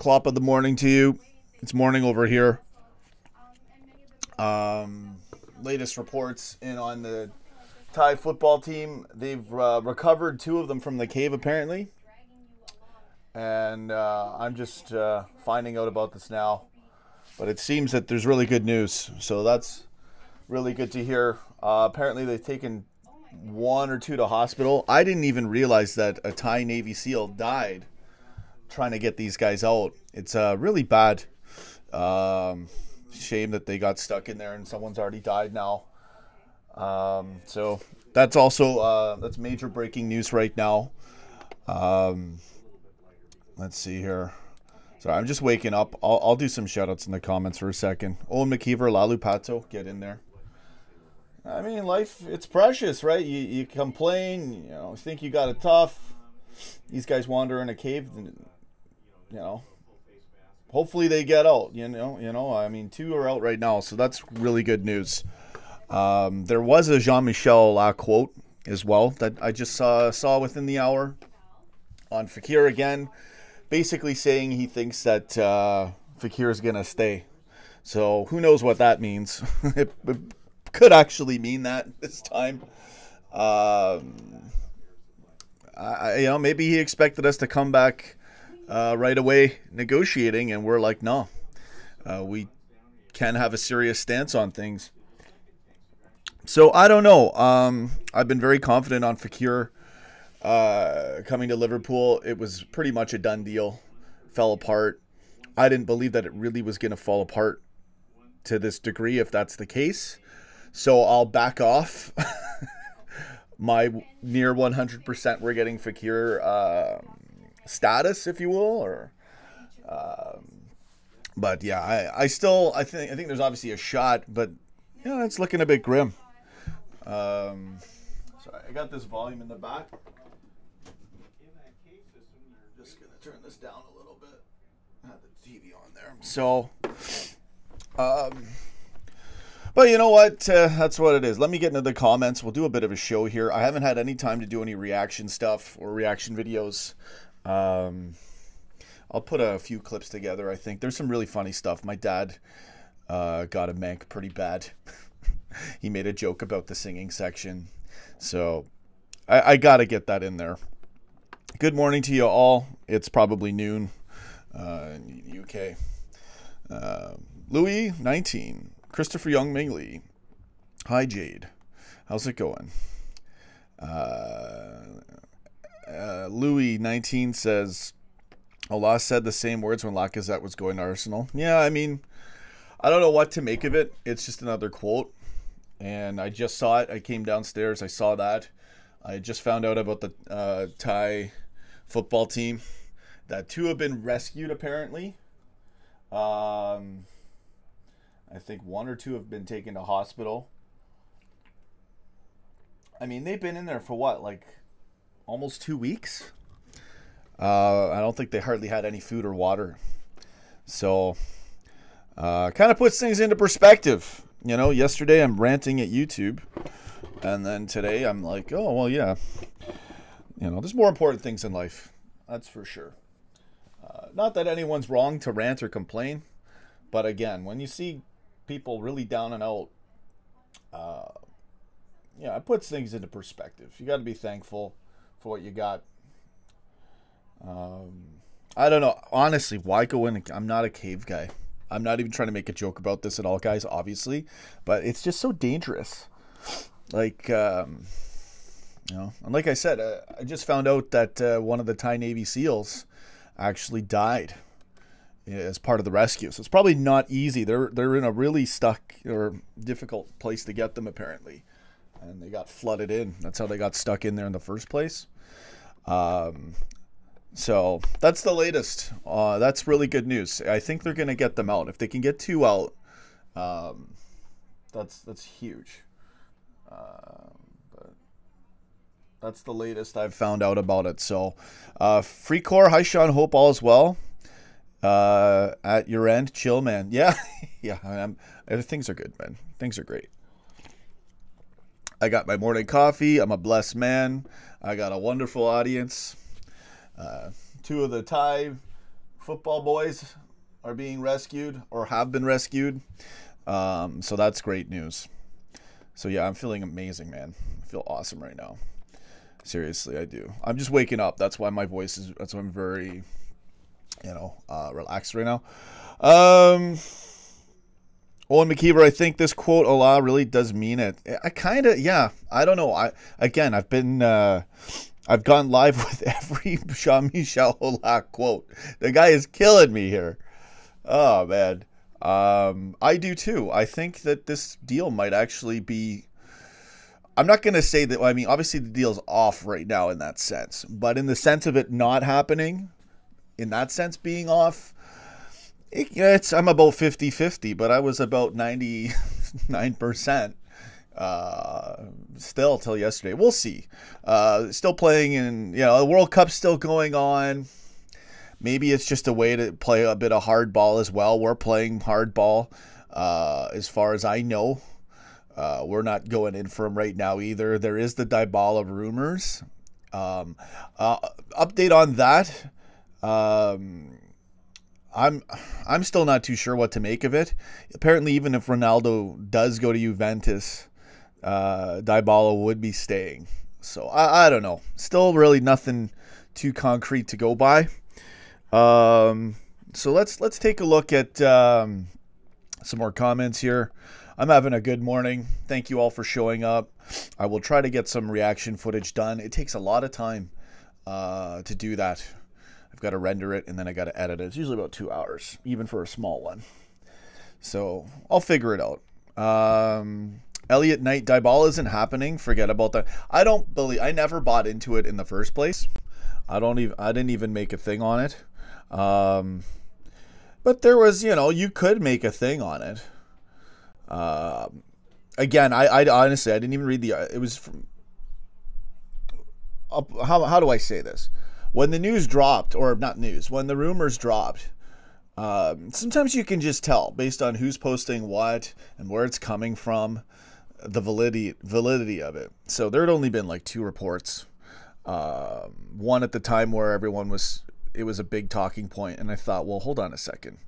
Clop of the morning to you. It's morning over here. Latest reports in on the Thai football team. They've recovered two of them from the cave, apparently. And I'm just finding out about this now. But it seems that there's really good news. So that's really good to hear. Apparently they've taken one or two to hospital. I didn't even realize that a Thai Navy SEAL died trying to get these guys out. It's really bad. Shame that they got stuck in there and someone's already died now. So that's also that's major breaking news right now. Let's see here. Sorry, I'm just waking up. I'll do some shout outs in the comments for a second. Owen McKeever, Lalu Pato, get in there. I mean, life, it's precious, right? You complain, think you got it tough. These guys wander in a cave, and, hopefully they get out, I mean, two are out right now, so that's really good news. There was a Jean-Michel quote as well that I just saw within the hour on Fekir again, basically saying he thinks that Fekir is going to stay. So who knows what that means. It could actually mean that this time. Maybe he expected us to come back right away negotiating, and we're like, no, we can have a serious stance on things. So I don't know. I've been very confident on Fekir coming to Liverpool. It was pretty much a done deal. Fell apart. I didn't believe that it really was going to fall apart to this degree, if that's the case. So I'll back off my near 100% we're getting Fekir status, if you will, or but yeah, I think there's obviously a shot, but it's looking a bit grim. Sorry, I got this volume in the back. Just gonna turn this down a little bit. I have the TV on there, so but you know what? That's what it is. Let me get into the comments. We'll do a bit of a show here. I haven't had any time to do any reaction stuff or reaction videos. I'll put a few clips together, I think. There's some really funny stuff. My dad got a mank pretty bad. He made a joke about the singing section. So I got to get that in there. Good morning to you all. It's probably noon in the UK. Louis, 19. Christopher Young Mingley. Hi, Jade. How's it going? Louis, 19, says, Aulas said the same words when Lacazette was going to Arsenal. Yeah, I mean, I don't know what to make of it. It's just another quote. And I just saw it. I came downstairs. I saw that. I just found out about the Thai football team. That two have been rescued, apparently. I think one or two have been taken to hospital. I mean, they've been in there for what, like almost 2 weeks? I don't think they hardly had any food or water. So, kind of puts things into perspective. Yesterday I'm ranting at YouTube. And then today I'm like, oh, well, yeah. There's more important things in life. That's for sure. Not that anyone's wrong to rant or complain. But again, when you see people really down and out, it puts things into perspective. You got to be thankful for what you got. I don't know. Honestly, why go in? I'm not a cave guy. I'm not even trying to make a joke about this at all, guys, obviously. But it's just so dangerous. Like, and like I said, I just found out that one of the Thai Navy SEALs actually died as part of the rescue. So it's probably not easy. They're in a really stuck or difficult place to get them, apparently. And they got flooded in. That's how they got stuck in there in the first place. So that's the latest. That's really good news. I think they're going to get them out. If they can get two out, that's huge. But that's the latest I've found out about it. So, Free Core, hi Sean, hope all is well. At your end, chill, man. Yeah, yeah. Things are good, man. Things are great. I got my morning coffee. I'm a blessed man. I got a wonderful audience. Two of the Thai football boys are being rescued or have been rescued. So that's great news. So yeah, I'm feeling amazing, man. I feel awesome right now. Seriously, I do. I'm just waking up. That's why my voice is. That's why I'm very, relaxed right now. Owen McKeever, I think this quote "Allah" really does mean it. I kind of, yeah. I don't know. I've gone live with every Jean-Michel Aulas quote. The guy is killing me here. Oh man, I do too. I think that this deal might actually be. I'm not going to say that. I mean, obviously the deal's off right now in that sense, but in the sense of it not happening, in that sense being off. I'm about 50-50, but I was about 99% still till yesterday. We'll see. Still playing in, the World Cup's still going on. Maybe it's just a way to play a bit of hardball as well. We're playing hardball as far as I know. We're not going in for him right now either. There is the Dybala rumors. Update on that. I'm still not too sure what to make of it. Apparently, even if Ronaldo does go to Juventus, Dybala would be staying. So I don't know. Still really nothing too concrete to go by. So let's take a look at some more comments here. I'm having a good morning. Thank you all for showing up. I will try to get some reaction footage done. It takes a lot of time to do that. I've got to render it, and then I got to edit it. It's usually about 2 hours, even for a small one. So I'll figure it out. Elliot Knight, Dybala isn't happening. Forget about that. I never bought into it in the first place. I didn't even make a thing on it. But there was, you could make a thing on it. Again, I honestly, I didn't even read it was from, how do I say this? When the news dropped, or not news, when the rumors dropped, sometimes you can just tell based on who's posting what and where it's coming from, the validity of it. So there had only been like 2 reports. One at the time where it was a big talking point, and I thought, well, hold on a second.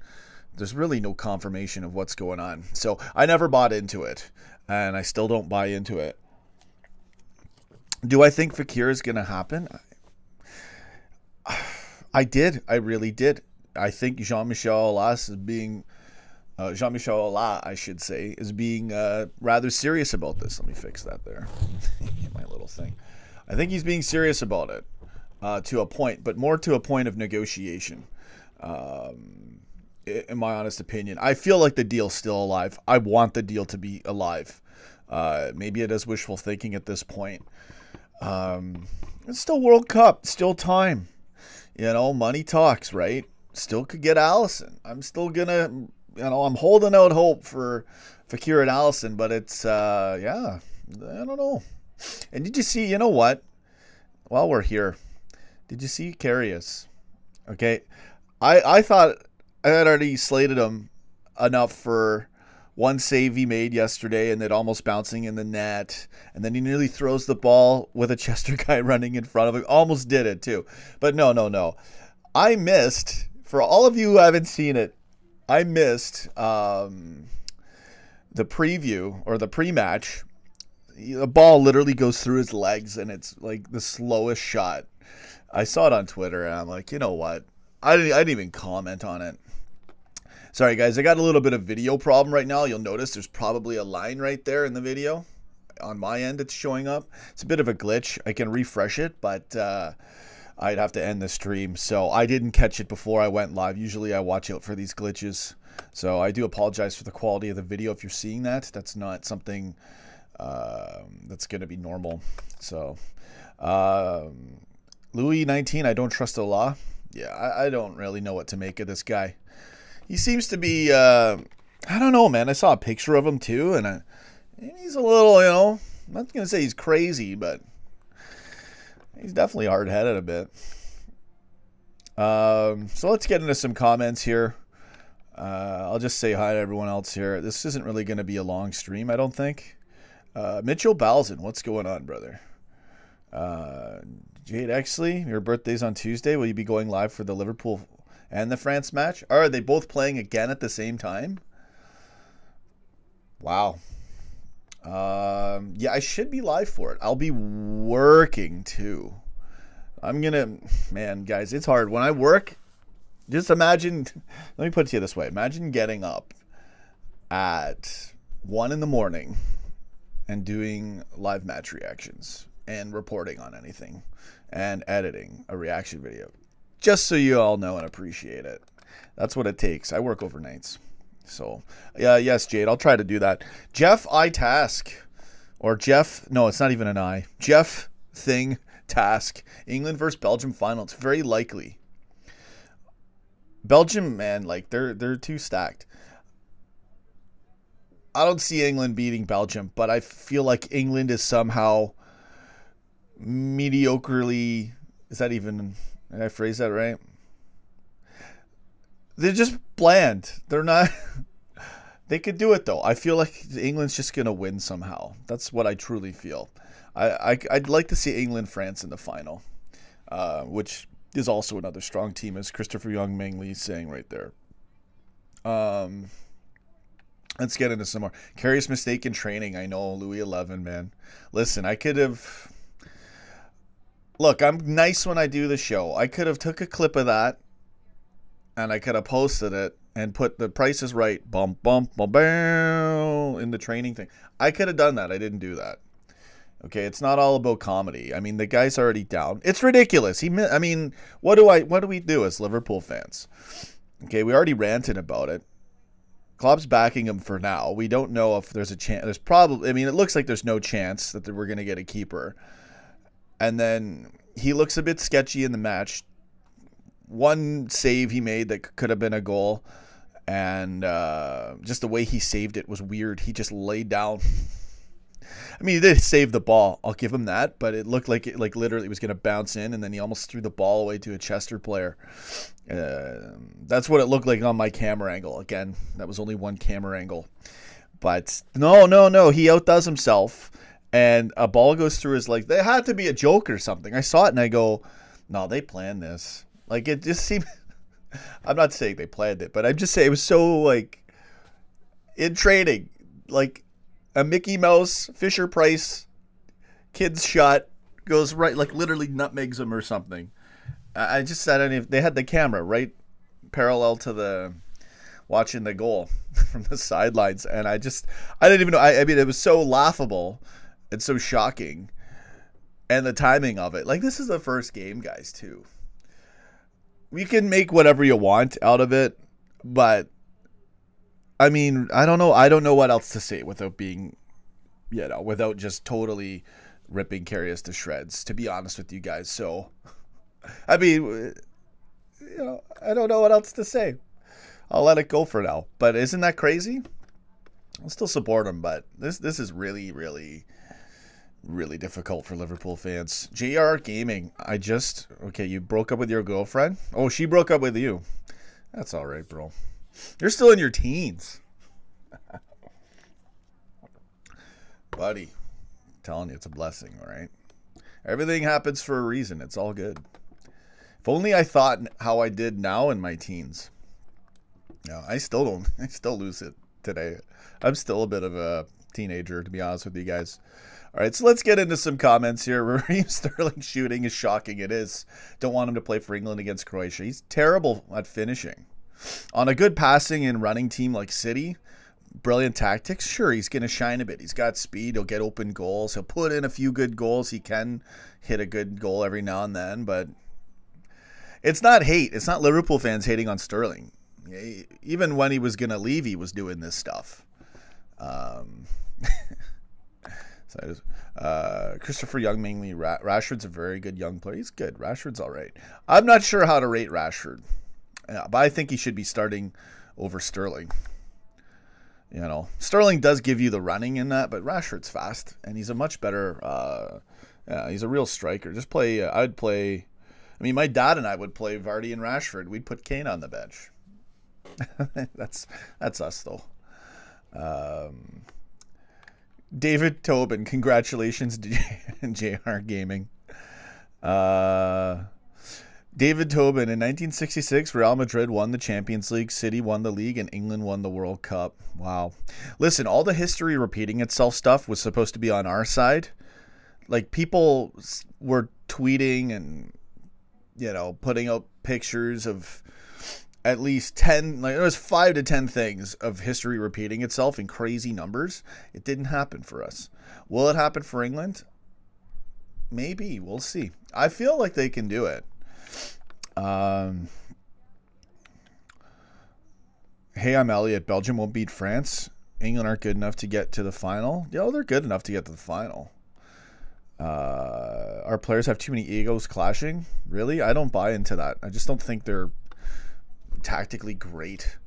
There's really no confirmation of what's going on. So I never bought into it, and I still don't buy into it. Do I think Fekir is going to happen? I did. I really did. I think Jean-Michel Aulas I should say, is being rather serious about this. Let me fix that there. My little thing. I think he's being serious about it to a point, but more to a point of negotiation. In my honest opinion, I feel like the deal's still alive. I want the deal to be alive. Maybe it is wishful thinking at this point. It's still World Cup. Still time. Money talks, right? Still could get Alisson. I'm still gonna, I'm holding out hope for Fekir and Alisson, but it's, I don't know. And did you see, what? While we're here, did you see Karius? Okay. I thought I had already slated him enough for one save he made yesterday and it almost bouncing in the net. And then he nearly throws the ball with a Chester guy running in front of him. Almost did it too. But no. I missed, for all of you who haven't seen it, I missed the preview or the pre-match. The ball literally goes through his legs and it's like the slowest shot. I saw it on Twitter and I'm like, you know what? I didn't even comment on it. Sorry, guys. I got a little bit of video problem right now. You'll notice there's probably a line right there in the video. On my end, it's showing up. It's a bit of a glitch. I can refresh it, but I'd have to end the stream. So I didn't catch it before I went live. Usually I watch out for these glitches. So I do apologize for the quality of the video if you're seeing that. That's not something that's going to be normal. So Louis 19, I don't trust Allah. Yeah, I don't really know what to make of this guy. He seems to be, I don't know, man. I saw a picture of him too, and he's a little, I'm not going to say he's crazy, but he's definitely hard-headed a bit. So let's get into some comments here. I'll just say hi to everyone else here. This isn't really going to be a long stream, I don't think. Mitchell Balzan, what's going on, brother? Jade Exley, your birthday's on Tuesday. Will you be going live for the Liverpool and the France match? Are they both playing again at the same time? Wow. Yeah, I should be live for it. I'll be working too. Man, guys, it's hard. When I work, just imagine, let me put it to you this way. Imagine getting up at 1 in the morning and doing live match reactions and reporting on anything and editing a reaction video. Just so you all know and appreciate it. That's what it takes. I work overnights. So, yes, Jade, I'll try to do that. Jeff I Task, or Jeff, no, it's not even an I. Jeff Thing Task. England versus Belgium final. It's very likely. Belgium, man, like they're too stacked. I don't see England beating Belgium, but I feel like England is somehow mediocrely. Is that even? Did I phrase that right? They're just bland. They're not. They could do it though. I feel like England's just gonna win somehow. That's what I truly feel. I'd like to see England France in the final, which is also another strong team, as Christopher Young Meng is saying right there. Let's get into some more. Curious mistake in training. I know, Louis 11, man. Listen, I could have. Look, I'm nice when I do the show. I could have took a clip of that, and I could have posted it and put the Price is Right, bump, bump, bum, bam, in the training thing. I could have done that. I didn't do that. Okay, it's not all about comedy. I mean, the guy's already down. It's ridiculous. I mean, what do we do as Liverpool fans? Okay, we already ranted about it. Klopp's backing him for now. We don't know if there's a chance. There's probably, I mean, it looks like there's no chance that we're going to get a keeper. And then he looks a bit sketchy in the match. One save he made that could have been a goal. And just the way he saved it was weird. He just laid down. I mean, he did save the ball. I'll give him that. But it looked like literally was going to bounce in. And then he almost threw the ball away to a Chester player. That's what it looked like on my camera angle. Again, that was only one camera angle. But no. He outdoes himself. And a ball goes through his legs. There had to be a joke or something. I saw it and I go, no, they planned this. Like, it just seemed... I'm not saying they planned it, but I'm just saying it was so, like, in training. Like, a Mickey Mouse, Fisher-Price, kid's shot goes right, like, literally nutmegs him or something. I just said, they had the camera right parallel to the... watching the goal from the sidelines. And I didn't even know. I mean, it was so laughable and so shocking. And the timing of it. Like, this is the first game, guys, too. You can make whatever you want out of it. But, I mean, I don't know. I don't know what else to say without being, without just totally ripping Karius to shreds, to be honest with you guys. So, I mean, I don't know what else to say. I'll let it go for now. But isn't that crazy? I'll still support him, but this is really, really, really difficult for Liverpool fans. JR Gaming, okay, you broke up with your girlfriend? Oh, she broke up with you. That's all right, bro. You're still in your teens. Buddy, I'm telling you, it's a blessing, all right? Everything happens for a reason. It's all good. If only I thought how I did now in my teens. No, I still lose it today. I'm still a bit of a teenager, to be honest with you guys. All right, so let's get into some comments here. Raheem Sterling shooting is shocking. It is. Don't want him to play for England against Croatia. He's terrible at finishing. On a good passing and running team like City, brilliant tactics, sure, he's going to shine a bit. He's got speed. He'll get open goals. He'll put in a few good goals. He can hit a good goal every now and then, but it's not hate. It's not Liverpool fans hating on Sterling. Even when he was going to leave, he was doing this stuff. Christopher Young, mainly Rashford's a very good young player. He's good. Rashford's all right. I'm not sure how to rate Rashford, but I think he should be starting over Sterling. Sterling does give you the running in that, but Rashford's fast, and he's a much better, he's a real striker. My dad and I would play Vardy and Rashford. We'd put Kane on the bench. That's us though. David Tobin, congratulations to JR Gaming. David Tobin, in 1966, Real Madrid won the Champions League, City won the league, and England won the World Cup. Wow. Listen, all the history repeating itself stuff was supposed to be on our side. Like, people were tweeting and, putting out pictures of at least 10, like, there was 5 to 10 things of history repeating itself in crazy numbers. It didn't happen for us. Will it happen for England? Maybe. We'll see. I feel like they can do it. Hey, I'm Elliot. Belgium won't beat France. England aren't good enough to get to the final. Yeah, they're good enough to get to the final. Our players have too many egos clashing. Really? I don't buy into that. I just don't think they're tactically great.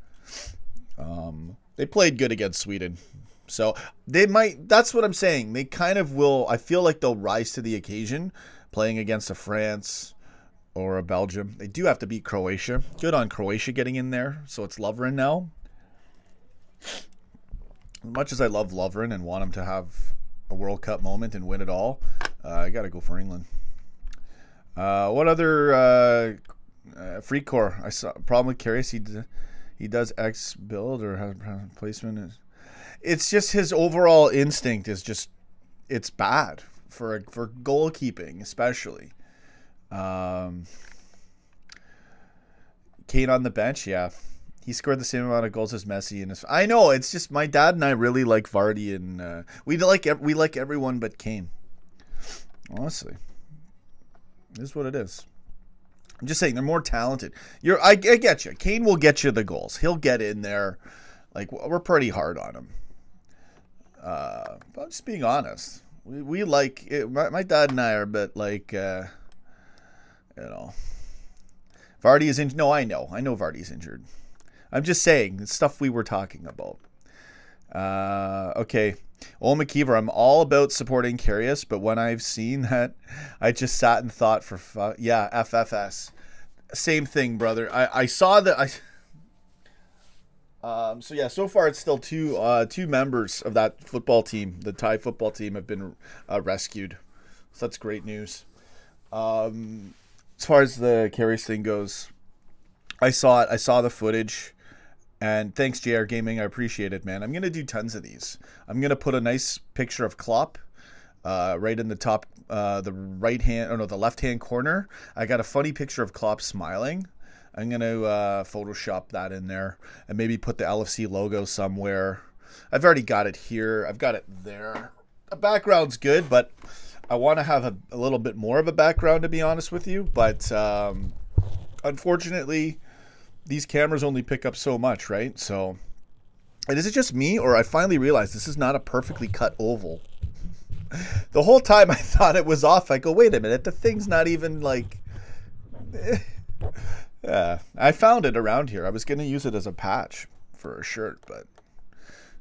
They played good against Sweden. So they might, that's what I'm saying. They kind of will, I feel like they'll rise to the occasion playing against a France or a Belgium. They do have to beat Croatia. Good on Croatia getting in there. So it's Lovren now. As much as I love Lovren and want him to have a World Cup moment and win it all, I got to go for England. What other free core? I saw a problem with Karius. He does X build or has placement. It's just his overall instinct is just, it's bad for goalkeeping, especially. Kane on the bench, yeah. He scored the same amount of goals as Messi, and I know it's just my dad and I really like Vardy, and we like everyone but Kane. Honestly, this is what it is. I'm just saying they're more talented. I get you. Kane will get you the goals. He'll get in there. Like, we're pretty hard on him. But I'm just being honest. We like it. My dad and I are a bit like, Vardy is injured. No, I know Vardy's injured. I'm just saying it's stuff we were talking about. Okay. Owen McKeever, I'm all about supporting Karius, but when I've seen that, I just sat and thought FFS. Same thing, brother. I saw that. So far it's still two members of that football team, the Thai football team, have been rescued. So that's great news. As far as the Karius thing goes, I saw it. I saw the footage. And thanks, JR Gaming. I appreciate it, man. I'm going to do tons of these. I'm going to put a nice picture of Klopp right in the top, the left-hand corner. I got a funny picture of Klopp smiling. I'm going to Photoshop that in there and maybe put the LFC logo somewhere. I've already got it here. I've got it there. The background's good, but I want to have a little bit more of a background, to be honest with you. But unfortunately, these cameras only pick up so much, right? So, and is it just me, or I finally realized this is not a perfectly cut oval? The whole time I thought it was off. I go, wait a minute, the thing's not even like... Yeah, I found it around here. I was going to use it as a patch for a shirt, but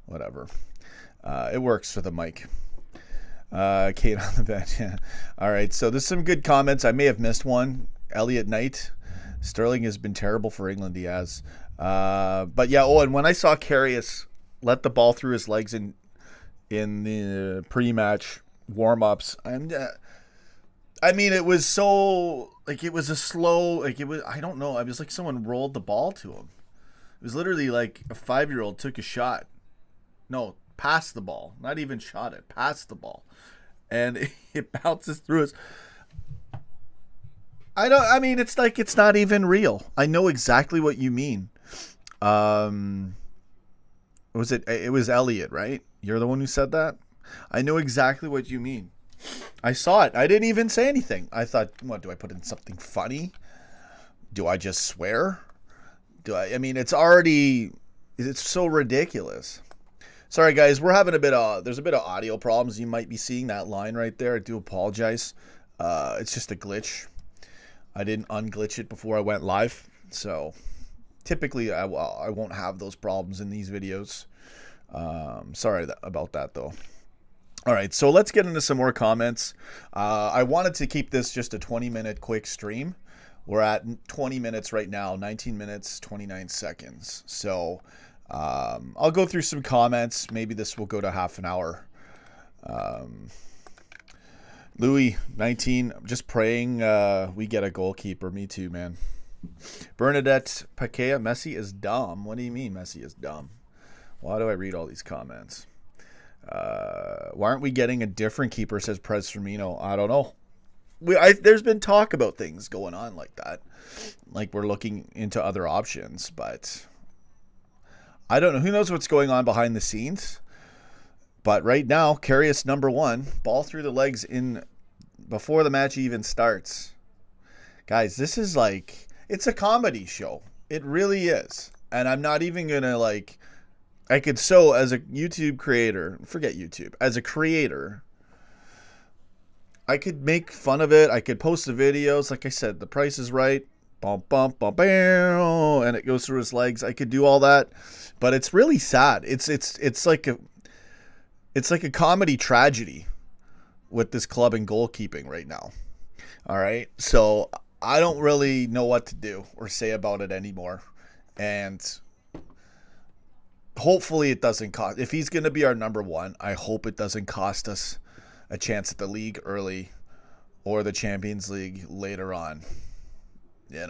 whatever. It works for the mic. Kate on the bench. Yeah. All right, so there's some good comments. I may have missed one. Elliot Knight. Sterling has been terrible for England, he has. But yeah, and when I saw Karius let the ball through his legs in the pre-match warm-ups, I mean, it was so, like, it was a slow, like, it was, I don't know, it was like someone rolled the ball to him. It was literally like a 5-year-old took a shot. No, passed the ball. Not even shot it, passed the ball. And it bounces through his... it's like it's not even real. I know exactly what you mean. It was Elliot, right? You're the one who said that? I know exactly what you mean. I saw it. I didn't even say anything. I thought, what, do I put in something funny? Do I just swear? It's so ridiculous. Sorry guys, we're having there's a bit of audio problems. You might be seeing that line right there. I do apologize. It's just a glitch. I didn't unglitch it before I went live, so typically I won't have those problems in these videos. Sorry about that, though. All right, so let's get into some more comments. I wanted to keep this just a 20-minute quick stream. We're at 20 minutes right now, 19 minutes, 29 seconds. So I'll go through some comments. Maybe this will go to half an hour. Louis 19. Just praying we get a goalkeeper. Me too, man. Bernadette Paquea. Messi is dumb. What do you mean Messi is dumb? Why do I read all these comments? Why aren't we getting a different keeper? Says Prez Firmino. I don't know. There's been talk about things going on like that. Like we're looking into other options, but I don't know. Who knows what's going on behind the scenes? But right now, Karius number 1, ball through the legs in before the match even starts. Guys, this is like, it's a comedy show. It really is. And I'm not even going to I could as a YouTube creator, forget YouTube, as a creator, I could make fun of it. I could post the videos. Like I said, the price is right. Bump, bump, bump, bam, and it goes through his legs. I could do all that. But it's really sad. It's like a comedy tragedy with this club and goalkeeping right now. All right. So I don't really know what to do or say about it anymore. And hopefully it doesn't cost. If he's going to be our number 1, I hope it doesn't cost us a chance at the league early or the Champions League later on. It's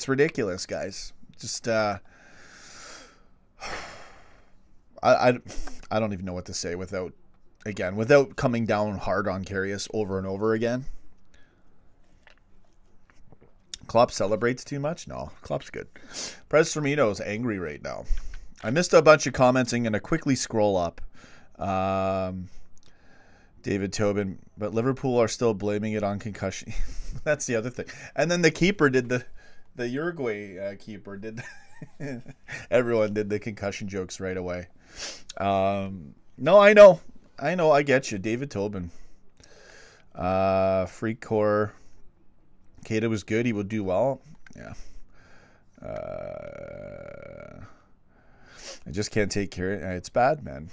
ridiculous, guys. Just I don't even know what to say without coming down hard on Karius over and over again. Klopp celebrates too much? No, Klopp's good. Prez Firmino is angry right now. I missed a bunch of comments. I'm going to quickly scroll up. David Tobin, but Liverpool are still blaming it on concussion. That's the other thing. And then the keeper did the Uruguay keeper did. Everyone did the concussion jokes right away. No, I know. I get you, David Tobin. Free core. Keita was good. He will do well. Yeah. I just can't take care of it. It's bad, man.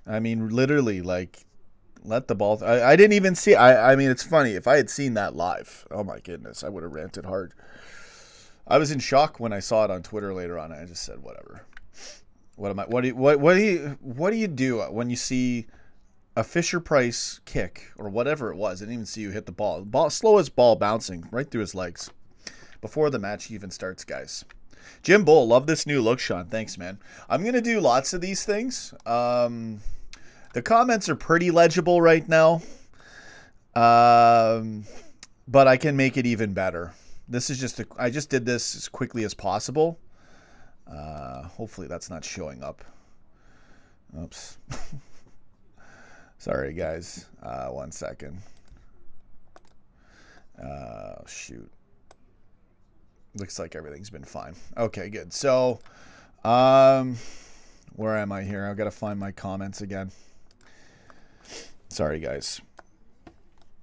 I mean, literally, let the ball. I didn't even see. I mean, it's funny. If I had seen that live, oh my goodness, I would have ranted hard. I was in shock when I saw it on Twitter later on. I just said, whatever. What do you do when you see a Fisher-Price kick or whatever it was? I didn't even see you hit the ball. Slowest ball bouncing right through his legs before the match even starts, guys. Jim Bull, love this new look, Sean. Thanks, man. I'm going to do lots of these things. The comments are pretty legible right now. But I can make it even better. This is I just did this as quickly as possible. Hopefully that's not showing up. Oops. Sorry, guys. 1 second. Shoot. Looks like everything's been fine. Okay, good. So, where am I here? I've got to find my comments again. Sorry, guys.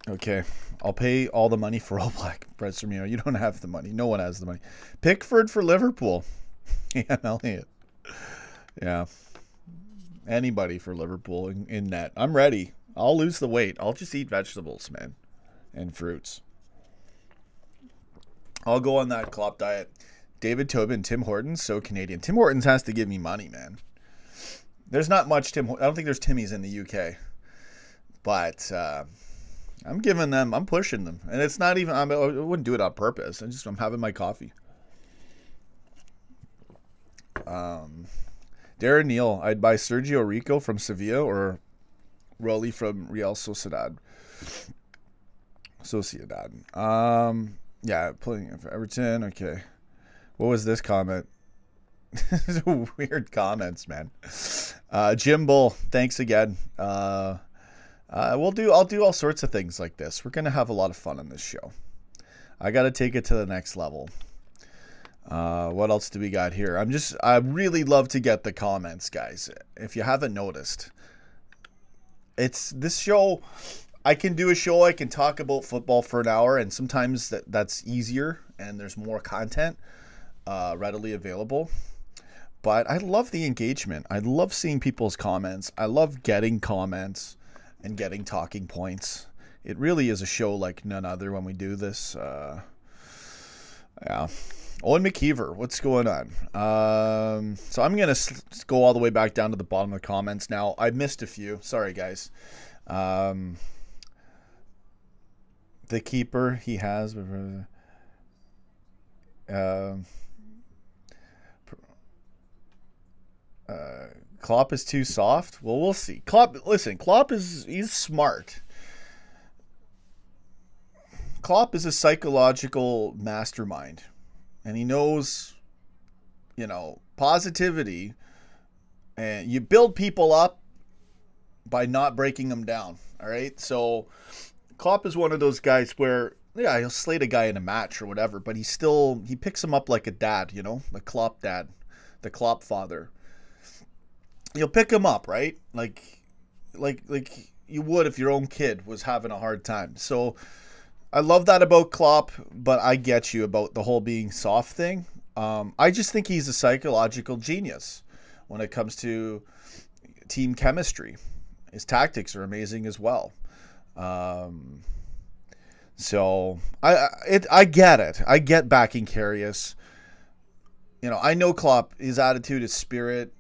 Okay, I'll pay all the money for All Black. Prez Firmino, you don't have the money. No one has the money. Pickford for Liverpool. Yeah, Elliot. Yeah. Anybody for Liverpool in net. I'm ready. I'll lose the weight. I'll just eat vegetables, man, and fruits. I'll go on that Klopp diet. David Tobin, Tim Hortons, so Canadian. Tim Hortons has to give me money, man. There's not much I don't think there's Timmy's in the UK. But I'm giving them, I'm pushing them. And it's not even, I wouldn't do it on purpose. I'm having my coffee. Darren Neal, I'd buy Sergio Rico from Sevilla or Rolly from Real Sociedad. Yeah, playing for Everton. Okay. What was this comment? Weird comments, man. Jim Bull, thanks again. I'll do all sorts of things like this. We're gonna have a lot of fun on this show. I gotta take it to the next level. What else do we got here? I really love to get the comments, guys. If you haven't noticed, it's this show. I can do a show. I can talk about football for an hour, and sometimes that's easier, and there's more content readily available. But I love the engagement. I love seeing people's comments. I love getting comments and getting talking points. It really is a show like none other when we do this. Yeah. Owen McKeever, what's going on? So I'm going to go all the way back down to the bottom of the comments now. I missed a few. Sorry, guys. The keeper he has. Klopp is too soft. Well, we'll see. Klopp he's smart. Klopp is a psychological mastermind, and he knows, positivity, and you build people up by not breaking them down. All right. So Klopp is one of those guys where, he'll slate a guy in a match or whatever, but he picks him up like a dad, the Klopp dad, the Klopp father. You'll pick him up, right? Like you would if your own kid was having a hard time. So I love that about Klopp, but I get you about the whole being soft thing. I just think he's a psychological genius when it comes to team chemistry. His tactics are amazing as well. So I get it. I get backing Karius. I know Klopp, his attitude, his spirit.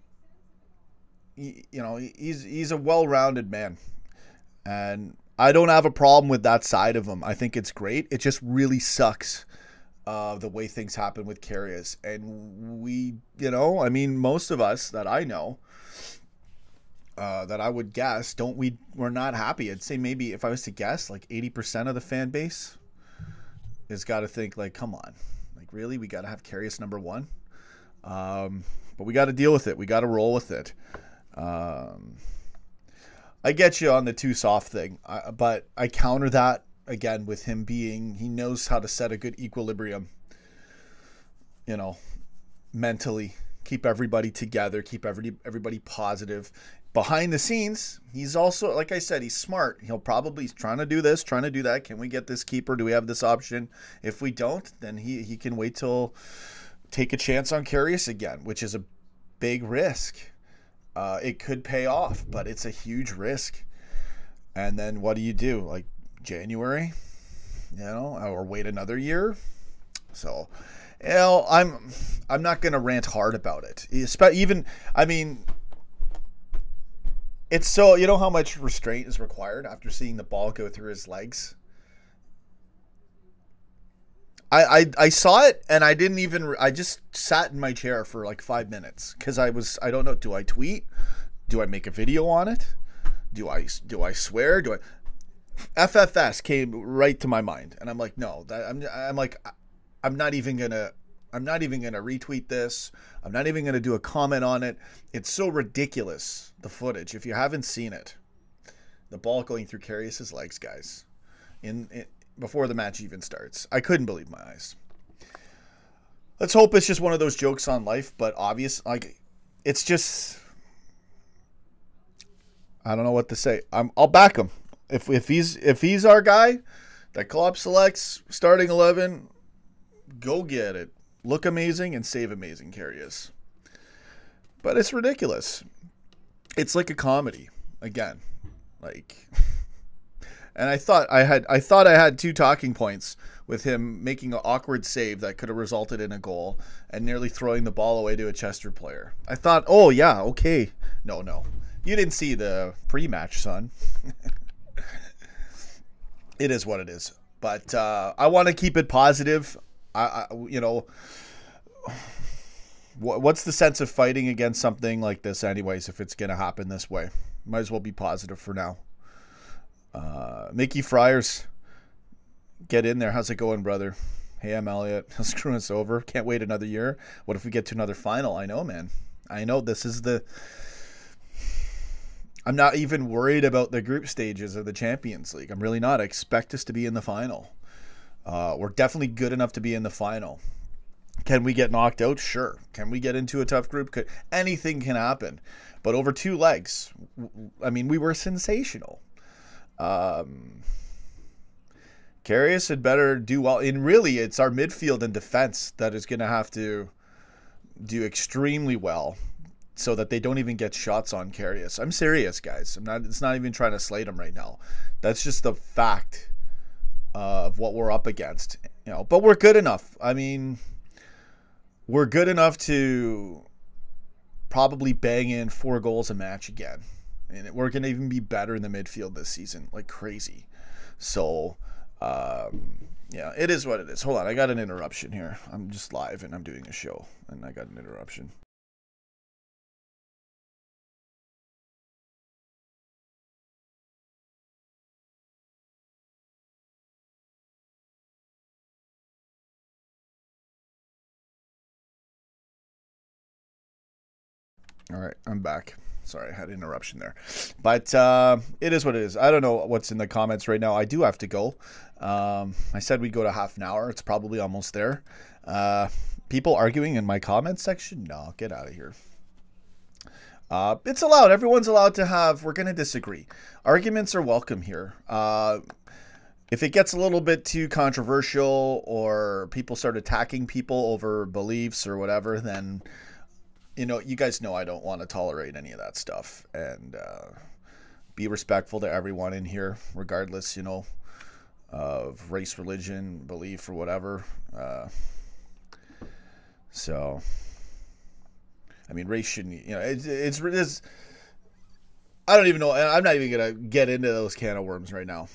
He's a well-rounded man, and I don't have a problem with that side of him. I think it's great. It just really sucks the way things happen with Karius. And most of us that I know, that I would guess, we're not happy. I'd say maybe if I was to guess, like 80% of the fan base has got to think like, come on, like really, we got to have Karius number one. But we got to deal with it. We got to roll with it. I get you on the too soft thing, but I counter that again with him he knows how to set a good equilibrium, mentally, keep everybody together, keep everybody positive. Behind the scenes, he's also, like I said, he's smart. He's trying to do this, trying to do that. Can we get this keeper? Do we have this option? If we don't, then he can wait till take a chance on Karius again, which is a big risk. It could pay off, but it's a huge risk. And then what do you do? Like January, or wait another year? So, I'm not going to rant hard about it. It's so, how much restraint is required after seeing the ball go through his legs? I saw it, and I just sat in my chair for like 5 minutes because I don't know, do I tweet? Do I make a video on it? Do I swear? FFS came right to my mind, and I'm like, no, I'm not even gonna retweet this. I'm not even gonna do a comment on it. It's so ridiculous, the footage. If you haven't seen it, the ball going through Karius's legs, guys, before the match even starts. I couldn't believe my eyes. Let's hope it's just one of those jokes on life, but obvious. Like, it's just, I don't know what to say. I'll back him. If he's our guy that Klopp selects starting 11, go get it. Look amazing and save amazing, Karius. But it's ridiculous. It's like a comedy again. Like, and I thought I had two talking points with him making an awkward save that could have resulted in a goal and nearly throwing the ball away to a Chester player. I thought, oh yeah, okay. No. You didn't see the pre-match, son. It is what it is. But I want to keep it positive. What's the sense of fighting against something like this anyways if it's going to happen this way? Might as well be positive for now. Mickey Friars, get in there. How's it going, brother? Hey, I'm Elliot. Screwing us over. Can't wait another year. What if we get to another final? I know, man. I know this is I'm not even worried about the group stages of the Champions League. I'm really not. I expect us to be in the final. We're definitely good enough to be in the final. Can we get knocked out? Sure. Can we get into a tough group? Anything can happen. But over 2 legs, we were sensational. Karius had better do well. And really, it's our midfield and defense that is going to have to do extremely well so that they don't even get shots on Karius. I'm serious, guys. It's not even trying to slate him right now. That's just the fact of what we're up against. But we're good enough. we're good enough to probably bang in 4 goals a match again. And we're going to even be better in the midfield this season, like crazy. So, yeah, it is what it is. Hold on, I got an interruption here. I'm just live and I'm doing a show, and I got an interruption. All right, I'm back. Sorry, I had an interruption there. But it is what it is. I don't know what's in the comments right now. I do have to go. I said we'd go to half an hour. It's probably almost there. People arguing in my comments section? No, get out of here. It's allowed. Everyone's allowed to have. We're going to disagree. Arguments are welcome here. If it gets a little bit too controversial or people start attacking people over beliefs or whatever, then... you guys know I don't want to tolerate any of that stuff, and be respectful to everyone in here, regardless, of race, religion, belief, or whatever. So, I mean, race shouldn't, it's I don't even know. I'm not even going to get into those can of worms right now,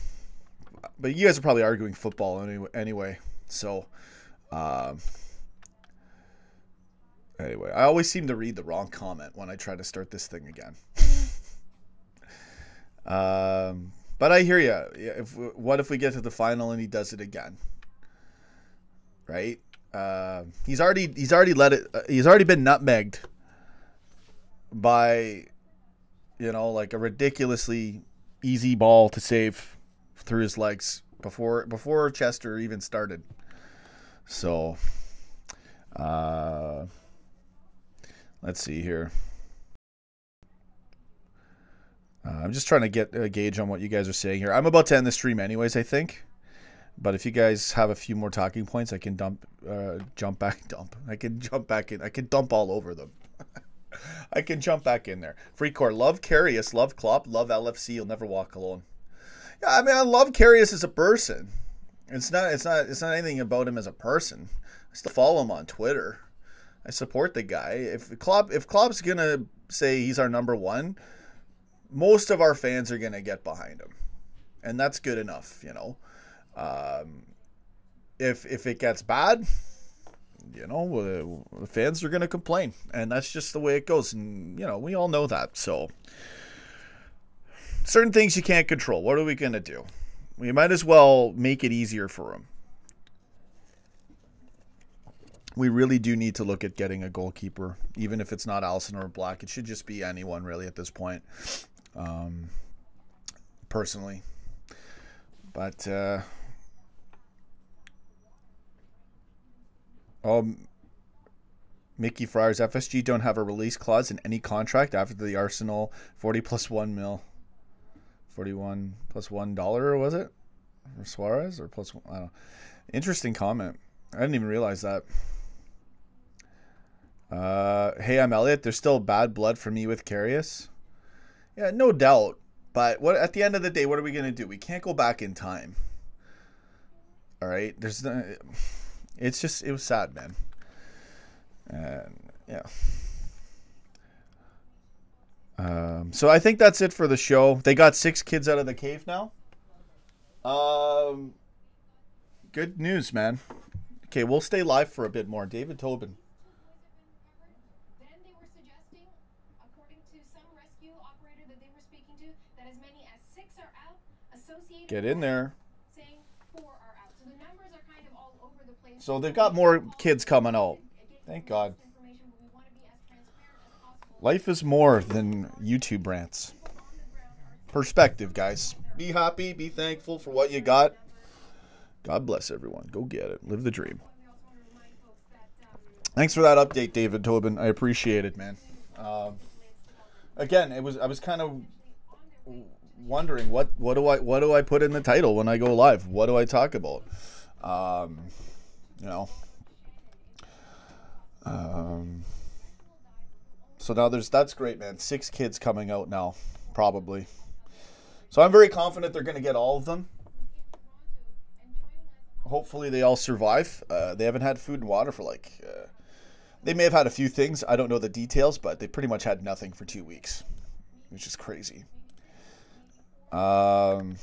but you guys are probably arguing football anyway. So, anyway, I always seem to read the wrong comment when I try to start this thing again. But I hear you. What if we get to the final and he does it again? Right? He's already let it. He's already been nutmegged by, like a ridiculously easy ball to save through his legs before Chester even started. So, let's see here. I'm just trying to get a gauge on what you guys are saying here. I'm about to end the stream anyways, I think. But if you guys have a few more talking points, I can jump back in. I can dump all over them. I can jump back in there. Freecore, love Karius, love Klopp, love LFC. You'll never walk alone. Yeah, I mean, I love Karius as a person. It's not anything about him as a person. I still follow him on Twitter. I support the guy. If Klopp's gonna say he's our number one, most of our fans are gonna get behind him, and that's good enough, If it gets bad, the fans are gonna complain, and that's just the way it goes, and we all know that. So, certain things you can't control. What are we gonna do? We might as well make it easier for him. We really do need to look at getting a goalkeeper, even if it's not Allison or Black. It should just be anyone really at this point, personally. But Mickey Friars, FSG don't have a release clause in any contract after the Arsenal 40 plus 1 mil, 41 plus $1, or was it? Or Suarez or plus 1? I don't know. Interesting comment. I didn't even realize that. Hey, I'm Elliot. There's still bad blood for me with Karius. Yeah, no doubt. But at the end of the day, what are we going to do? We can't go back in time. All right. It was sad, man. And yeah. So I think that's it for the show. They got 6 kids out of the cave now. Good news, man. Okay, we'll stay live for a bit more. David Tobin. Get in there. So they've got more kids coming out. Thank God. Life is more than YouTube rants. Perspective, guys. Be happy. Be thankful for what you got. God bless everyone. Go get it. Live the dream. Thanks for that update, David Tobin. I appreciate it, man. Again, I was kind of wondering what do I put in the title when I go live? What do I talk about? So now that's great, man. 6 kids coming out now, probably. So I'm very confident they're going to get all of them. Hopefully they all survive. They haven't had food and water for They may have had a few things. I don't know the details, but they pretty much had nothing for 2 weeks, which is crazy. Owen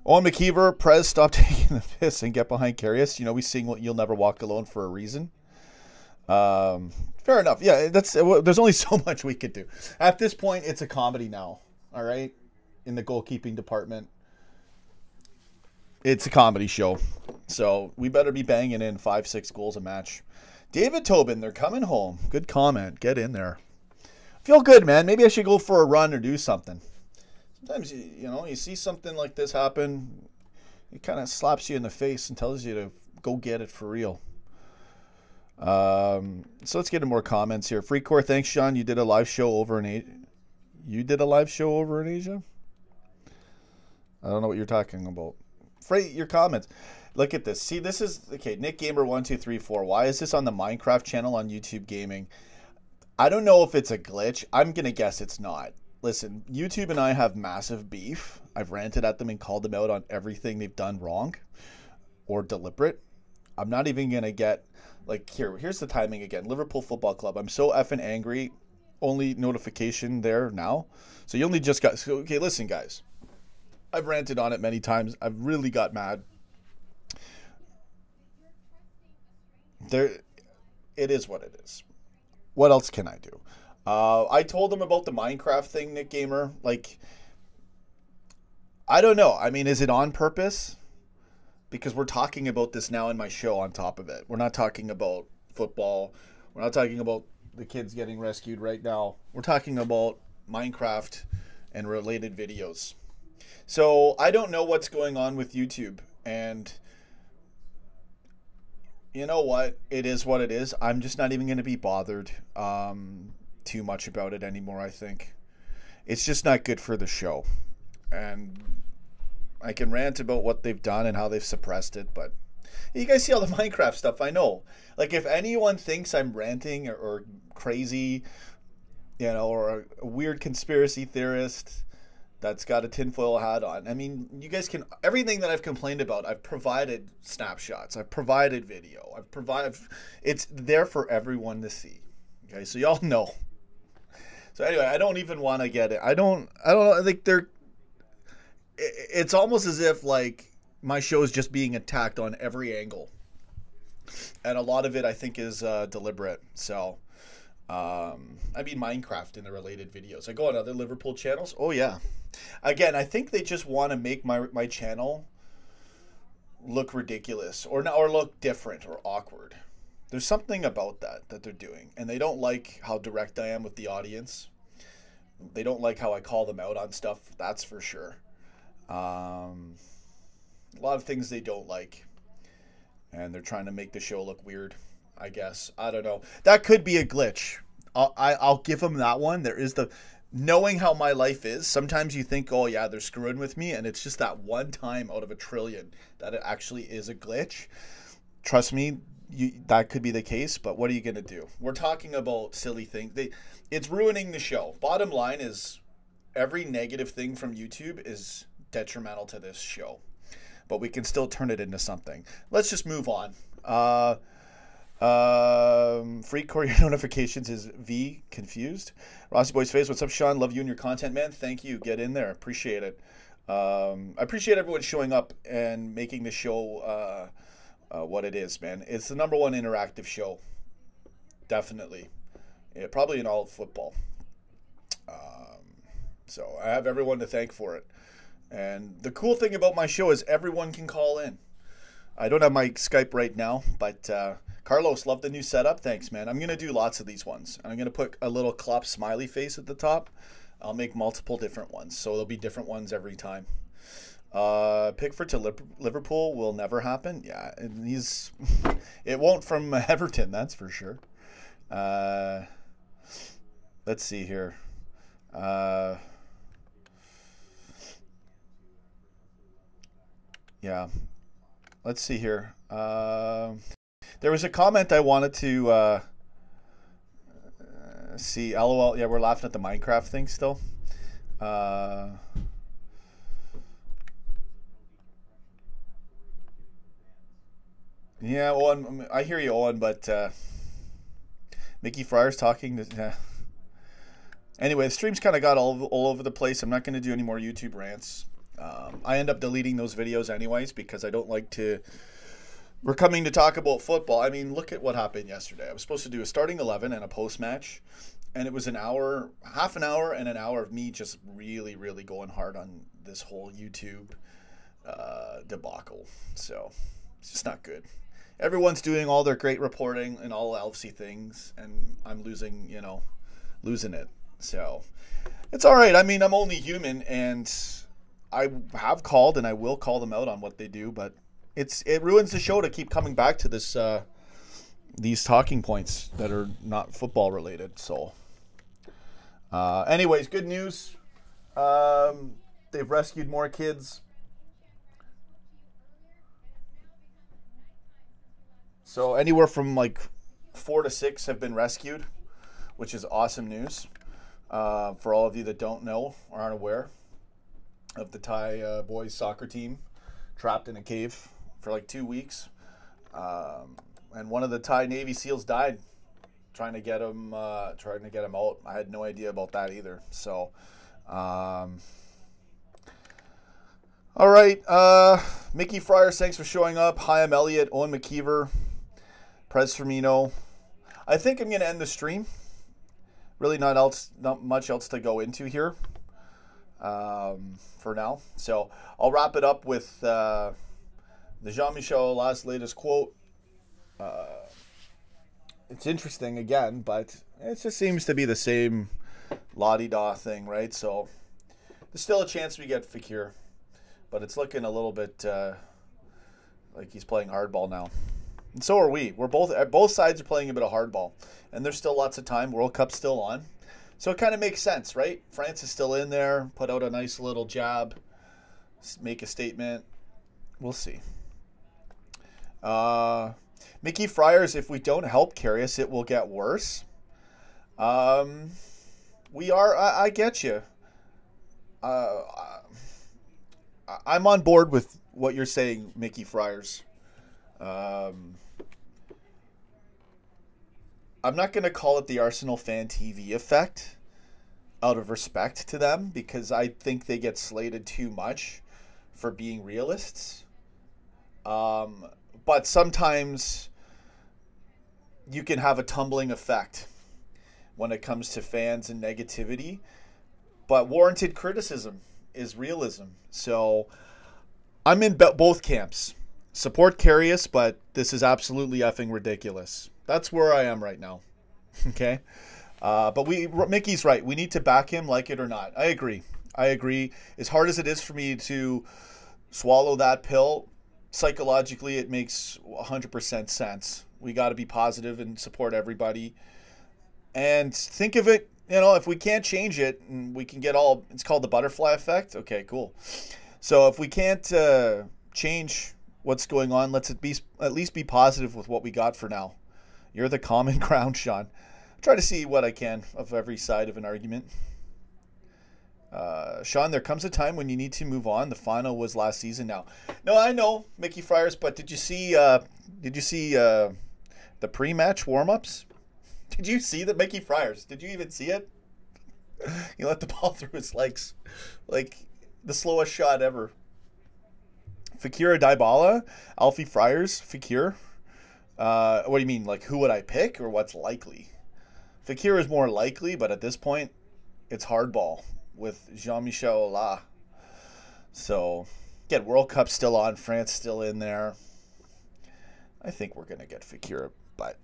McKeever, Prez, stop taking the piss and get behind Karius. We sing what You'll Never Walk Alone for a reason. Fair enough. Yeah, there's only so much we could do. At this point, it's a comedy now. All right? In the goalkeeping department. It's a comedy show. So we better be banging in 5-6 goals a match. David Tobin, they're coming home. Good comment. Get in there. Feel good, man. Maybe I should go for a run or do something. Sometimes, you see something like this happen. It kind of slaps you in the face and tells you to go get it for real. So let's get into more comments here. Freecore, thanks, Sean. You did a live show over in Asia. I don't know what you're talking about. Your comments. Look at this. See, this is okay. Nick Gamer 1234. Why is this on the Minecraft channel on YouTube Gaming? I don't know if it's a glitch. I'm gonna guess it's not. Listen, YouTube and I have massive beef. I've ranted at them and called them out on everything they've done wrong or deliberate. I'm not even gonna get here's the timing again. Liverpool Football Club. I'm so effing angry. Only notification there now. So you only just got. Okay, listen, guys. I've ranted on it many times. I've really got mad. It is what it is. What else can I do? I told them about the Minecraft thing, Nick Gamer. I don't know. I mean, is it on purpose? Because we're talking about this now in my show on top of it. We're not talking about football. We're not talking about the kids getting rescued right now. We're talking about Minecraft and related videos. So I don't know what's going on with YouTube. And you know what? It is what it is. I'm just not even going to be bothered too much about it anymore, I think. It's just not good for the show. And I can rant about what they've done and how they've suppressed it, but you guys see all the Minecraft stuff, I know. If anyone thinks I'm ranting or crazy, or a weird conspiracy theorist that's got a tinfoil hat on, I mean, you guys can, everything that I've complained about, I've provided snapshots, I've provided video, it's there for everyone to see. Okay, so y'all know. So anyway, I don't even want to get it. I don't think it's almost as if my show is just being attacked on every angle. And a lot of it I think is deliberate. So, I mean Minecraft and the related videos. I go on other Liverpool channels. Oh yeah. Again, I think they just want to make my channel look ridiculous or look different or awkward. There's something about that they're doing. And they don't like how direct I am with the audience. They don't like how I call them out on stuff, that's for sure. A lot of things they don't like. And they're trying to make the show look weird, I guess. I don't know. That could be a glitch. I'll give them that one. There is knowing how my life is, sometimes you think, oh yeah, they're screwing with me, and it's just that one time out of a trillion that it actually is a glitch. Trust me, that could be the case, but what are you going to do? We're talking about silly things. It's ruining the show. Bottom line is every negative thing from YouTube is detrimental to this show. But we can still turn it into something. Let's just move on. Free core your notifications is V confused. Rossi Boy's Face, what's up, Sean? Love you and your content, man. Thank you. Get in there. Appreciate it. I appreciate everyone showing up and making the show what it is, man. It's the number one interactive show. Definitely. Yeah, probably in all of football. So I have everyone to thank for it. And the cool thing about my show is everyone can call in. I don't have my Skype right now, but Carlos, love the new setup. Thanks, man. I'm going to do lots of these ones. I'm going to put a little clap smiley face at the top. I'll make multiple different ones, so there'll be different ones every time. Pickford to Liverpool will never happen. Yeah, and it won't from Everton, that's for sure. Let's see here. Yeah. Let's see here. There was a comment I wanted to see. LOL. Yeah, we're laughing at the Minecraft thing still. Yeah, Owen, I hear you, Owen, but Mickey Fryer's talking to. Anyway, the stream's kind of got all over the place. I'm not going to do any more YouTube rants. I end up deleting those videos anyways because I don't like to. We're coming to talk about football. I mean, look at what happened yesterday. I was supposed to do a starting 11 and a post match, and it was an hour, half an hour, and an hour of me just really, really going hard on this whole YouTube debacle. So it's just not good. Everyone's doing all their great reporting and all LFC things, and I'm losing it. So it's all right. I mean, I'm only human, and I have called and I will call them out on what they do, but it ruins the show to keep coming back to this these talking points that are not football related. So anyways, good news. They've rescued more kids. So anywhere from like 4 to 6 have been rescued, which is awesome news. For all of you that don't know or aren't aware of the Thai boys soccer team trapped in a cave for like 2 weeks. And one of the Thai Navy SEALs died trying to get him out. I had no idea about that either. So, all right. Mickey Fryer, thanks for showing up. Hi, I'm Elliot, Owen McKeever, Prez Firmino. I think I'm going to end the stream. Really not much else to go into here for now. So I'll wrap it up with the Jean-Michel Aulas latest quote. It's interesting again, but it just seems to be the same la-di-da thing, right? So there's still a chance we get Fekir, but it's looking a little bit like he's playing hardball now. And so are we. We're both sides are playing a bit of hardball. And there's still lots of time. World Cup's still on. So it kind of makes sense, right? France is still in there. Put out a nice little jab. Make a statement. We'll see. Mickey Fryers, if we don't help Karius, it will get worse. I get you. I'm on board with what you're saying, Mickey Fryers. I'm not going to call it the Arsenal fan TV effect out of respect to them because I think they get slated too much for being realists. But sometimes you can have a tumbling effect when it comes to fans and negativity. But warranted criticism is realism. So I'm in both camps. Support Karius, but this is absolutely effing ridiculous. That's where I am right now. Okay? But Mickey's right. We need to back him, like it or not. I agree. As hard as it is for me to swallow that pill, psychologically it makes 100% sense. We got to be positive and support everybody. And think of it, if we can't change it, and we can get it's called the butterfly effect. Okay, cool. So if we can't change what's going on, let's at least be positive with what we got for now. You're the common ground, Sean. Try to see what I can of every side of an argument. Sean, there comes a time when you need to move on. The final was last season now. No, I know, Mickey Fryers, but did you see the pre-match warm-ups? Did you see the Mickey Fryers? Did you even see it? He let the ball through his legs. Like the slowest shot ever. Fekir Dybala, Alfie Fryers, Fekir. What do you mean? Like, who would I pick or what's likely? Fekir is more likely, but at this point, it's hardball with Jean-Michel Aulas. So, get World Cup still on, France still in there. I think we're going to get Fekir, but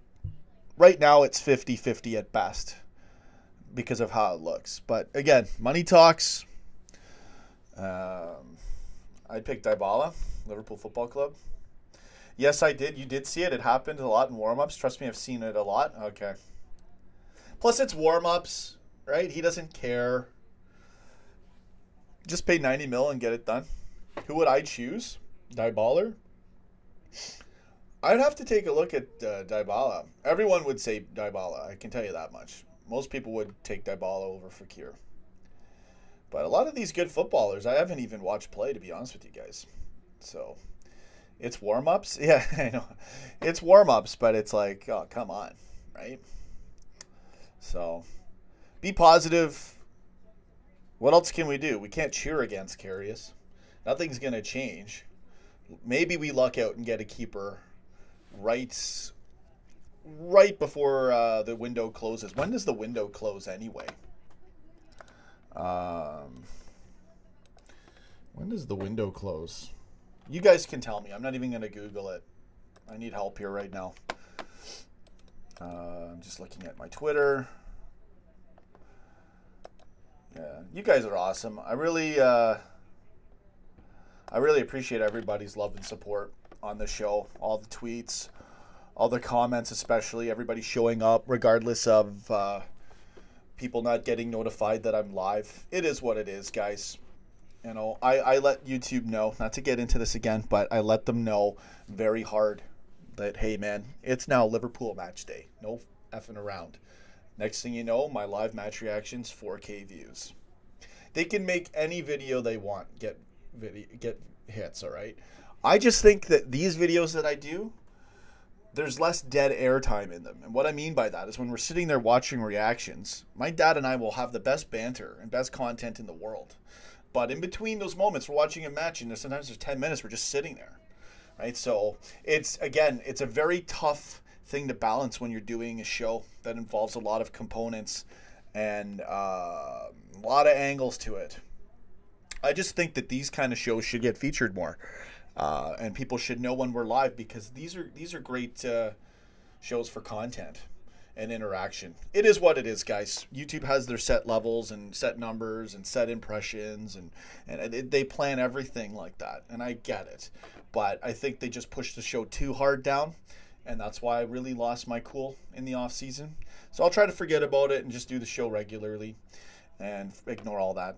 right now it's 50-50 at best because of how it looks. But again, money talks. I'd pick Dybala, Liverpool Football Club. Yes, I did. You did see it. It happened a lot in warm-ups. Trust me, I've seen it a lot. Okay. Plus, it's warm-ups, right? He doesn't care. Just pay 90 mil and get it done. Who would I choose? Dybala? I'd have to take a look at Dybala. Everyone would say Dybala. I can tell you that much. Most people would take Dybala over Fekir. But a lot of these good footballers, I haven't even watched play, to be honest with you guys. So, It's warm-ups? Yeah, I know. It's warm-ups, but it's like, oh, come on, right? So, be positive. What else can we do? We can't cheer against Karius. Nothing's going to change. Maybe we luck out and get a keeper right before the window closes. When does the window close anyway? When does the window close? You guys can tell me. I'm not even going to Google it. I need help here right now. I'm just looking at my Twitter. Yeah, you guys are awesome. I really appreciate everybody's love and support on the show. All the tweets, all the comments, especially everybody showing up, regardless of people not getting notified that I'm live. It is what it is, guys. You know, I let YouTube know, not to get into this again, but I let them know very hard that, hey, man, it's now Liverpool match day. No effing around. Next thing you know, my live match reactions, 4K views. They can make any video they want, get hits, all right? I just think that these videos that I do, there's less dead air time in them. And what I mean by that is when we're sitting there watching reactions, my dad and I will have the best banter and best content in the world. But in between those moments, we're watching a match, and sometimes there's 10 minutes, we're just sitting there, right? So it's a very tough thing to balance when you're doing a show that involves a lot of components and a lot of angles to it. I just think that these kind of shows should get featured more, and people should know when we're live, because these are great shows for content and interaction. It is what it is, guys. YouTube has their set levels and set numbers and set impressions, and they plan everything like that, and I get it. But I think they just pushed the show too hard down, and that's why I really lost my cool in the off season. So I'll try to forget about it and just do the show regularly and ignore all that.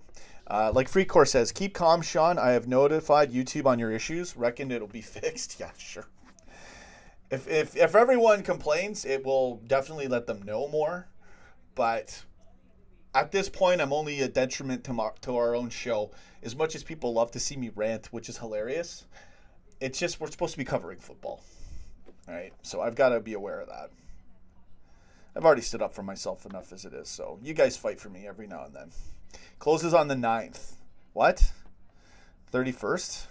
Like Freecore says, keep calm, Sean. I have notified YouTube on your issues. Reckon it'll be fixed. Yeah, sure. If everyone complains, it will definitely let them know more. But at this point, I'm only a detriment to our own show. As much as people love to see me rant, which is hilarious, it's just we're supposed to be covering football. All right, so I've got to be aware of that. I've already stood up for myself enough as it is, so you guys fight for me every now and then. Closes on the 9th. What? 31st?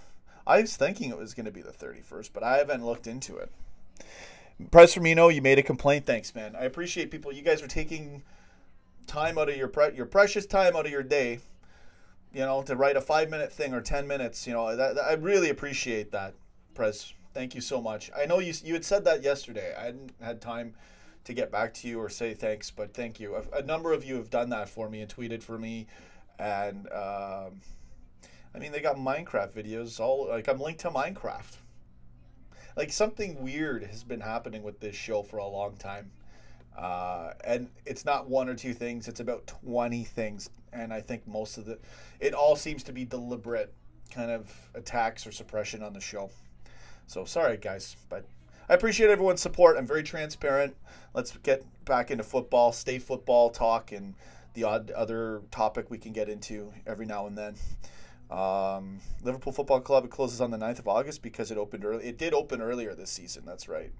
I was thinking it was going to be the 31st, but I haven't looked into it. Press Firmino, you made a complaint. Thanks, man. I appreciate people. You guys are taking time out of your precious time out of your day, you know, to write a 5-minute thing or 10 minutes. You know, I really appreciate that, Press. Thank you so much. I know you had said that yesterday. I hadn't had time to get back to you or say thanks, but thank you. A number of you have done that for me and tweeted for me, and I mean, they got Minecraft videos. I'm linked to Minecraft. Like, something weird has been happening with this show for a long time. And it's not one or two things. It's about 20 things. And I think it all seems to be deliberate kind of attacks or suppression on the show. So sorry, guys. But I appreciate everyone's support. I'm very transparent. Let's get back into football, stay football talk, and the odd other topic we can get into every now and then. Liverpool Football Club, it closes on the 9th of August because it opened early. It did open earlier this season. That's right.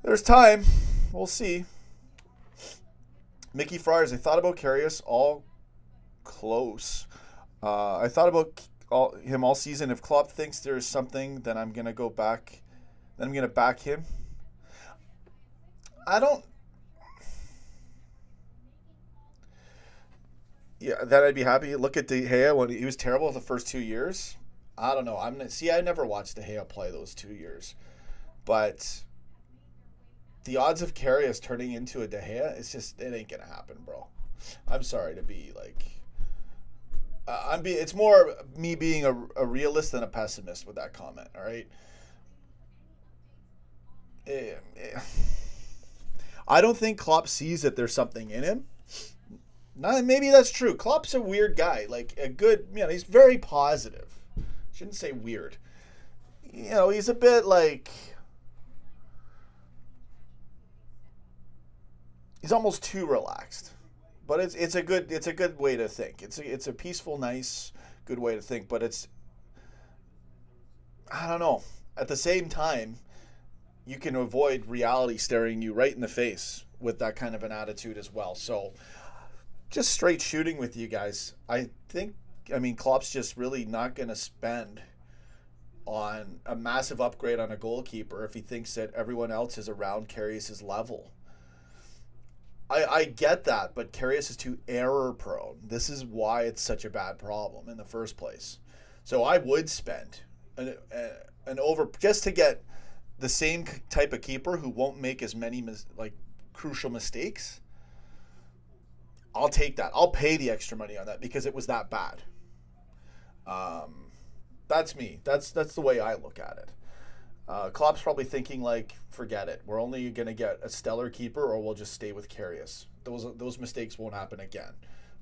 There's time. We'll see. Mickey Friars, I thought about Karius all close. I thought about him all season. If Klopp thinks there's something, then I'm going to go back. Then I'm going to back him. Yeah, that I'd be happy. Look at De Gea when he was terrible the first 2 years. I don't know. I never watched De Gea play those 2 years, but the odds of Karius turning into a De Gea, it ain't gonna happen, bro. I'm sorry to be like, it's more me being a realist than a pessimist with that comment. All right. I don't think Klopp sees that there's something in him. Maybe that's true. Klopp's a weird guy. Like he's very positive. Shouldn't say weird. You know, he's a bit like, he's almost too relaxed. But it's a good way to think. It's a peaceful, nice, good way to think. But I don't know. At the same time, you can avoid reality staring you right in the face with that kind of an attitude as well. So just straight shooting with you guys. I mean, Klopp's just really not going to spend on a massive upgrade on a goalkeeper if he thinks that everyone else is around Karius's level. I get that, but Karius is too error prone. This is why it's such a bad problem in the first place. So I would spend an over just to get the same type of keeper who won't make as many crucial mistakes. I'll take that. I'll pay the extra money on that because it was that bad. That's me. That's the way I look at it. Klopp's probably thinking like, forget it. We're only going to get a stellar keeper, or we'll just stay with Karius. Those mistakes won't happen again,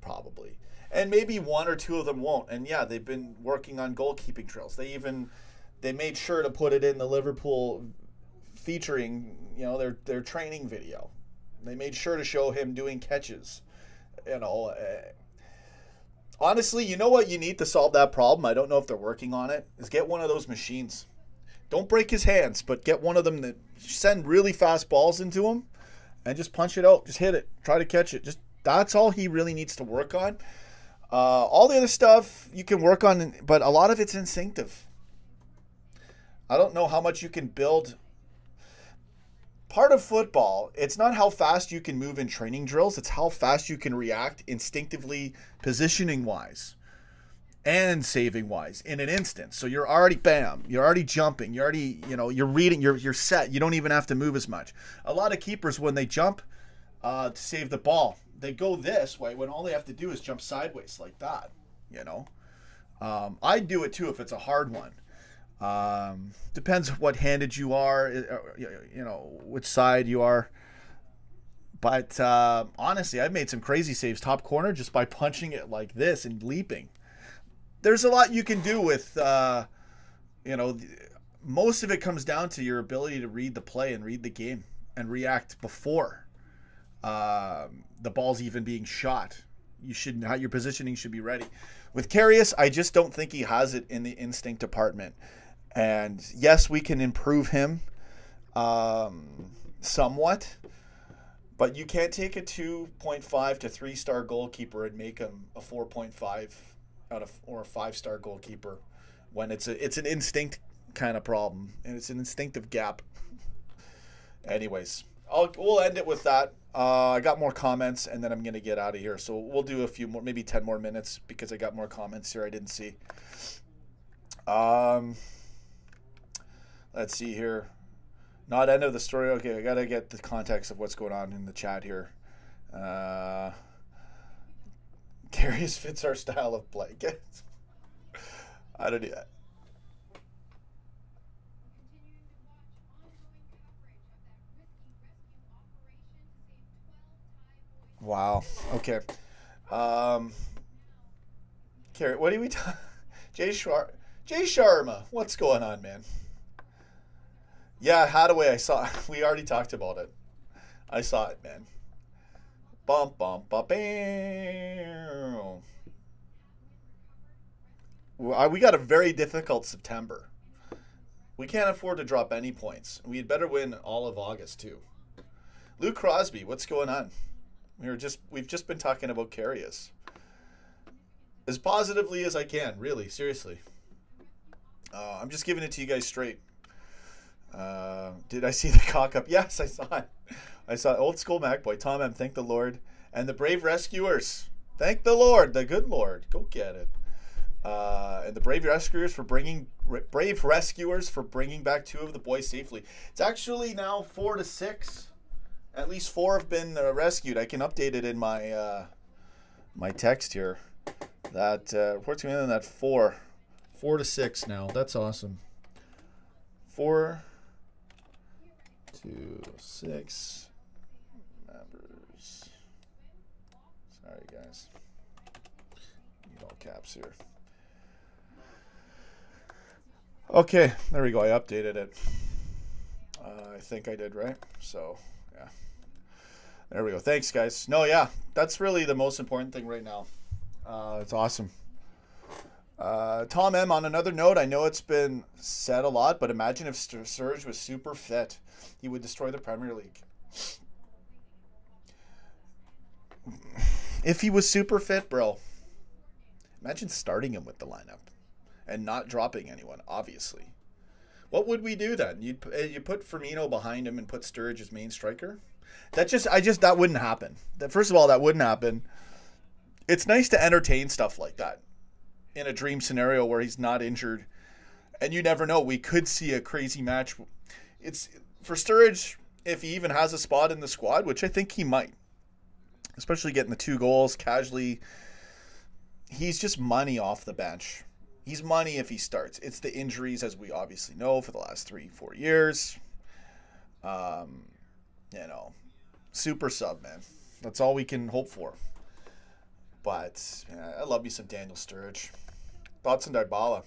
probably. And maybe one or two of them won't. And yeah, they've been working on goalkeeping drills. They made sure to put it in the Liverpool featuring, their training video. They made sure to show him doing catches. Honestly, you know what you need to solve that problem? I don't know if they're working on it. Is get one of those machines. Don't break his hands, but get one of them that send really fast balls into him and just punch it out. Just hit it. Try to catch it. That's all he really needs to work on. All the other stuff you can work on, but a lot of it's instinctive. I don't know how much you can build. Part of football, it's not how fast you can move in training drills. It's how fast you can react instinctively, positioning-wise and saving-wise in an instant. So you're already, bam, you're already jumping. You're already, you're reading, you're set. You don't even have to move as much. A lot of keepers, when they jump to save the ball, they go this way when all they have to do is jump sideways like that, I do it too if it's a hard one. Depends what handed you are, which side you are. But honestly, I've made some crazy saves top corner just by punching it like this and leaping. There's a lot you can do with, most of it comes down to your ability to read the play and read the game and react before the ball's even being shot. Your positioning should be ready. With Karius, I just don't think he has it in the instinct department. And yes, we can improve him somewhat, but you can't take a 2.5 to 3-star goalkeeper and make him a 4.5 or a 5-star goalkeeper when it's an instinct kind of problem and it's an instinctive gap. Anyways, we'll end it with that. I got more comments and then I'm going to get out of here. So we'll do a few more, maybe 10 more minutes because I got more comments here I didn't see. Let's see here. Not end of the story. Okay, I got to get the context of what's going on in the chat here. Karius fits our style of play. I don't do that. Wow. Okay. Karius, what are we talking? Jay Sharma, what's going on, man? Yeah, Hadaway, I saw. We already talked about it. I saw it, man. Bum, bum, bum, bam. We got a very difficult September. We can't afford to drop any points. We'd better win all of August, too. Luke Crosby, what's going on? We've just been talking about Karius. As positively as I can, really, seriously. I'm just giving it to you guys straight. Did I see the cock up? Yes, I saw it. I saw Old School MacBoy. Tom M, thank the Lord. And the Brave Rescuers. Thank the Lord, the good Lord. Go get it. And the Brave Rescuers for bringing back 2 of the boys safely. It's actually now 4 to 6. At least 4 have been rescued. I can update it in my my text here. That reports coming in that 4 to 6 now. That's awesome. 4 to 6 members. Sorry, guys. Need all caps here. Okay, there we go. I updated it. I think I did, right? So, yeah. There we go. Thanks, guys. No, yeah. That's really the most important thing right now. It's awesome. Tom M, on another note, I know it's been said a lot, but imagine if Serge was super fit. He would destroy the Premier League. If he was super fit, bro, imagine starting him with the lineup and not dropping anyone, obviously. What would we do then? You put Firmino behind him and put Sturridge as main striker? That wouldn't happen. First of all, that wouldn't happen. It's nice to entertain stuff like that in a dream scenario where he's not injured. And you never know. We could see a crazy match. It's for Sturridge, if he even has a spot in the squad, which I think he might, especially getting the 2 goals casually. He's just money off the bench. He's money if he starts. It's the injuries, as we obviously know, for the last 3-4 years. Super sub, man. That's all we can hope for. But I love me some Daniel Sturridge. Thoughts on Dybala?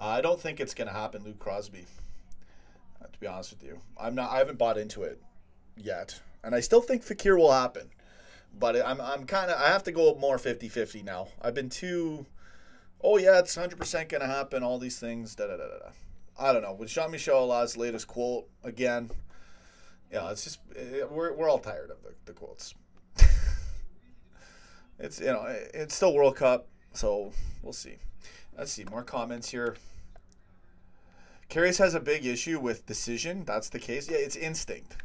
I don't think it's going to happen, Luke Crosby. To be honest with you, I haven't bought into it yet, and I still think Fekir will happen. But I have to go more 50-50 now. I've been too, it's 100% going to happen, all these things, da-da-da-da-da. I don't know. With Jean-Michel Aulas' latest quote, again, it's just, we're all tired of the quotes. It's still World Cup, so we'll see. Let's see, more comments here. Karius has a big issue with decision. That's the case. Yeah, it's instinct.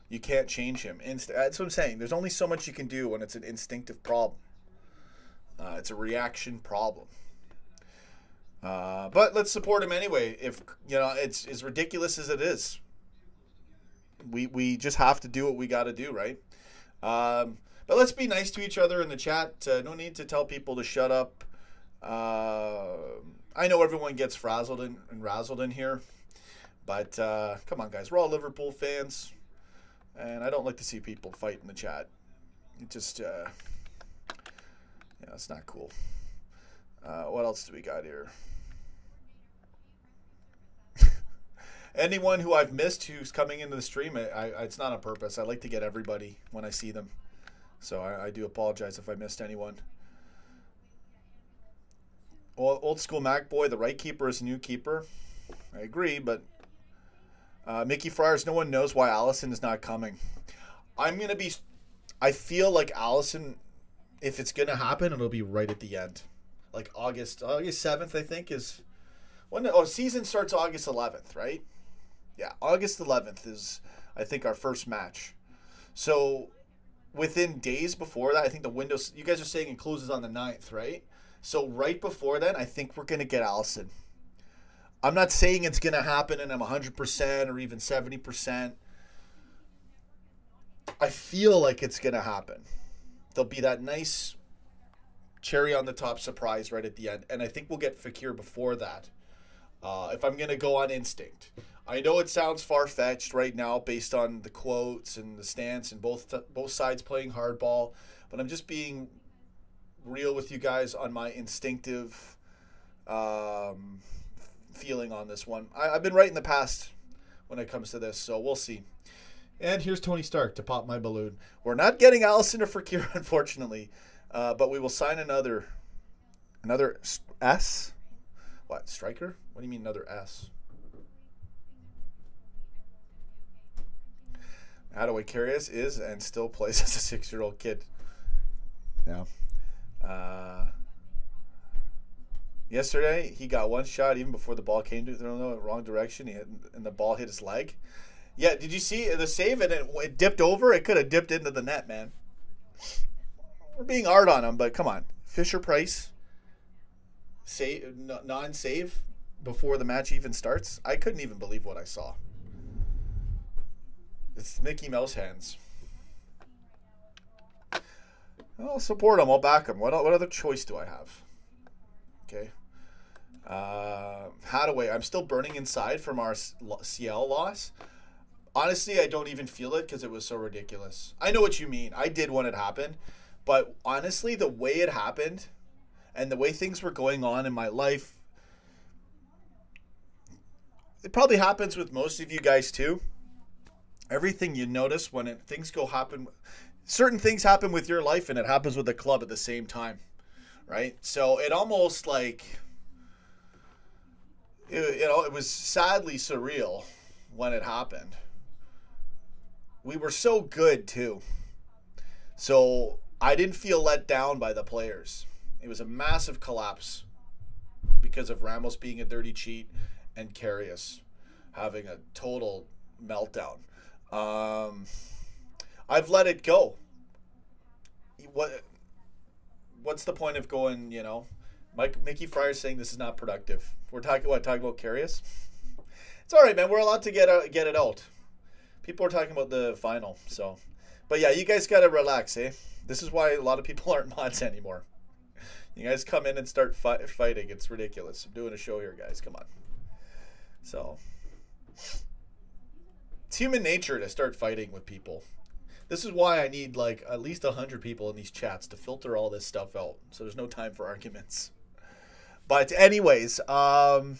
You can't change him. That's what I'm saying. There's only so much you can do when it's an instinctive problem. It's a reaction problem. But let's support him anyway. If it's as ridiculous as it is. We just have to do what we got to do, right? But let's be nice to each other in the chat. No need to tell people to shut up. I know everyone gets frazzled and razzled in here, but come on, guys. We're all Liverpool fans. And I don't like to see people fight in the chat. It just, it's not cool. What else do we got here? Anyone who I've missed who's coming into the stream, it's not on purpose. I like to get everybody when I see them. So I do apologize if I missed anyone. Old school Mac boy, the right keeper is a new keeper. I agree, but... Mickey Friars, no one knows why Alisson is not coming. I feel like Alisson, if it's going to happen, it'll be right at the end. Like August 7th, I think, is when season starts August 11th, right? Yeah, August 11th is, I think, our first match. So within days before that, I think the window, you guys are saying it closes on the 9th, right? So right before then, I think we're going to get Alisson. I'm not saying it's going to happen and I'm 100% or even 70%. I feel like it's going to happen. There'll be that nice cherry on the top surprise right at the end. And I think we'll get Fekir before that. If I'm going to go on instinct. I know it sounds far-fetched right now based on the quotes and the stance and both sides playing hardball. But I'm just being real with you guys on my instinctive feeling on this one. I've been right in the past when it comes to this, so we'll see. And here's Tony Stark to pop my balloon. We're not getting Alisson or Fekir, unfortunately, but we will sign another S? What, striker? What do you mean another S? Adaway Karius is and still plays as a 6-year-old kid. Yeah. Yesterday, he got one shot even before the ball came to the wrong direction. And the ball hit his leg. Yeah, did you see the save? And it dipped over. It could have dipped into the net, man. We're being hard on him, but come on. Fisher-Price, non-save before the match even starts. I couldn't even believe what I saw. It's Mickey Mouse hands. I'll support him. I'll back him. What other choice do I have? Okay. Hadaway, I'm still burning inside from our CL loss. Honestly, I don't even feel it because it was so ridiculous. I know what you mean. I did when it happened. But honestly, the way it happened and the way things were going on in my life, it probably happens with most of you guys too. Everything you notice when certain things happen with your life and it happens with the club at the same time. right? So it almost like, it was sadly surreal when it happened. We were so good too. So I didn't feel let down by the players. It was a massive collapse because of Ramos being a dirty cheat and Karius having a total meltdown. I've let it go. What's the point of going, Mickey Fryer's saying this is not productive. We're talking about Karius? It's all right, man. We're allowed to get it out. People are talking about the final, so. But yeah, you guys got to relax, eh? This is why a lot of people aren't mods anymore. You guys come in and start fighting. It's ridiculous. I'm doing a show here, guys. Come on. So, it's human nature to start fighting with people. This is why I need like at least 100 people in these chats to filter all this stuff out, so there's no time for arguments. But anyways, I'm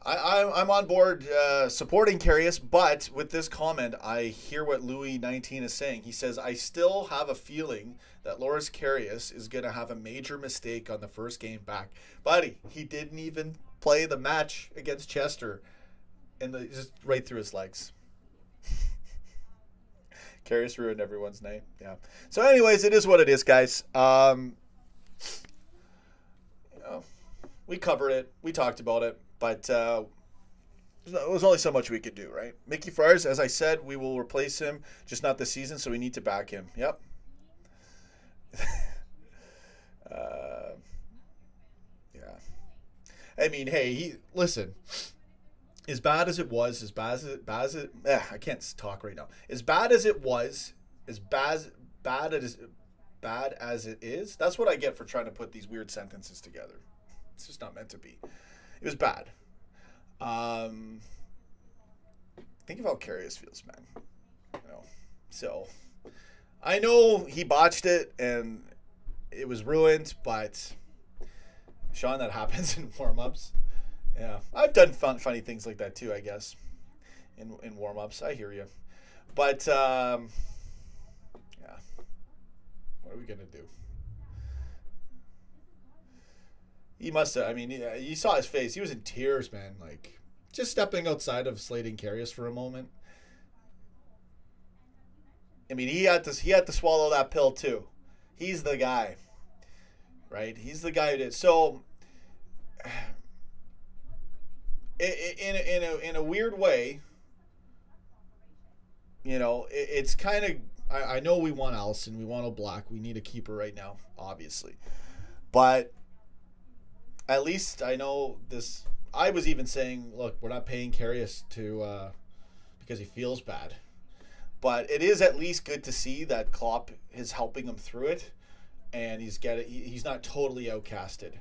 on board supporting Karius, but with this comment, I hear what Louis19 is saying. He says, I still have a feeling that Loris Karius is going to have a major mistake on the first game back. Buddy, he didn't even play the match against Chester, and just right through his legs. Karius ruined everyone's night. Yeah. So anyways, it is what it is, guys. We covered it. We talked about it. But there was only so much we could do, right? Mickey Friars, as I said, we will replace him, just not this season, so we need to back him. Yep. Yeah. I mean, hey, listen. As bad as it was, I can't talk right now. As bad as it was, as bad as it is, that's what I get for trying to put these weird sentences together. It's just not meant to be. It was bad. Think of how Karius feels, man. So I know he botched it and it was ruined, but Sean, that happens in warm-ups. Yeah, I've done funny things like that too, I guess, in warm-ups. I hear you, but yeah, what are we gonna do? He must have. I mean, you saw his face. He was in tears, man. Like just stepping outside of slating Karius for a moment. I mean, he had to swallow that pill too. He's the guy, right? He's the guy who did. So, in a weird way, it's kind of. I know we want Allison, we want O'Black, we need a keeper right now, obviously, but at least I know this. I was even saying, look, we're not paying Karius because he feels bad. But it is at least good to see that Klopp is helping him through it, and he's not totally outcasted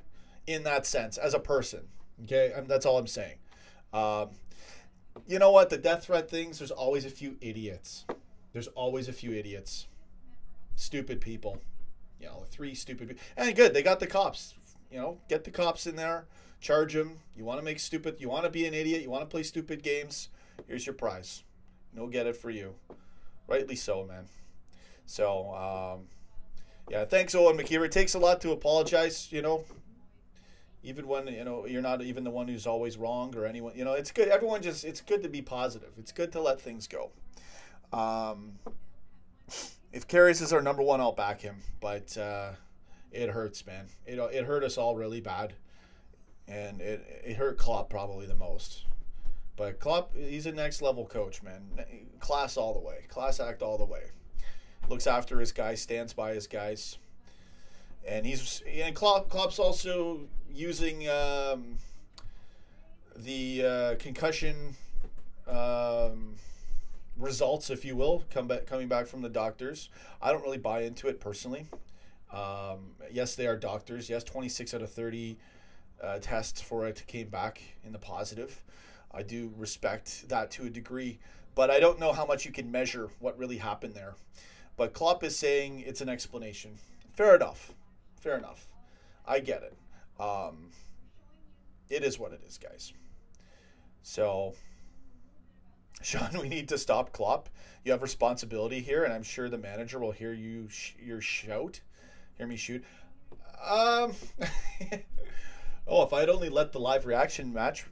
in that sense as a person. Okay, that's all I'm saying. You know what? The death threat things, there's always a few idiots. There's always a few idiots. Stupid people. 3 stupid people. And good, they got the cops. Get the cops in there. Charge them. You want to make stupid. You want to be an idiot. You want to play stupid games. Here's your prize. No get it for you. Rightly so, man. So, yeah, thanks, Owen McKeever. It takes a lot to apologize, even when, you're not even the one who's always wrong or anyone. It's good. It's good to be positive. It's good to let things go. If Karius is our number one, I'll back him. But it hurts, man. It hurt us all really bad. And it hurt Klopp probably the most. But Klopp, he's a next level coach, man. Class all the way. Class act all the way. Looks after his guys, stands by his guys. And Klopp's also using the concussion results, if you will, coming back from the doctors. I don't really buy into it personally. Yes, they are doctors. Yes, 26 out of 30 tests for it came back in the positive. I do respect that to a degree, but I don't know how much you can measure what really happened there. But Klopp is saying it's an explanation. Fair enough. I get it. It is what it is, guys. So, Sean, we need to stop Klopp. You have responsibility here, and I'm sure the manager will hear you hear me shoot. Um, oh, if I'd only let the live reaction match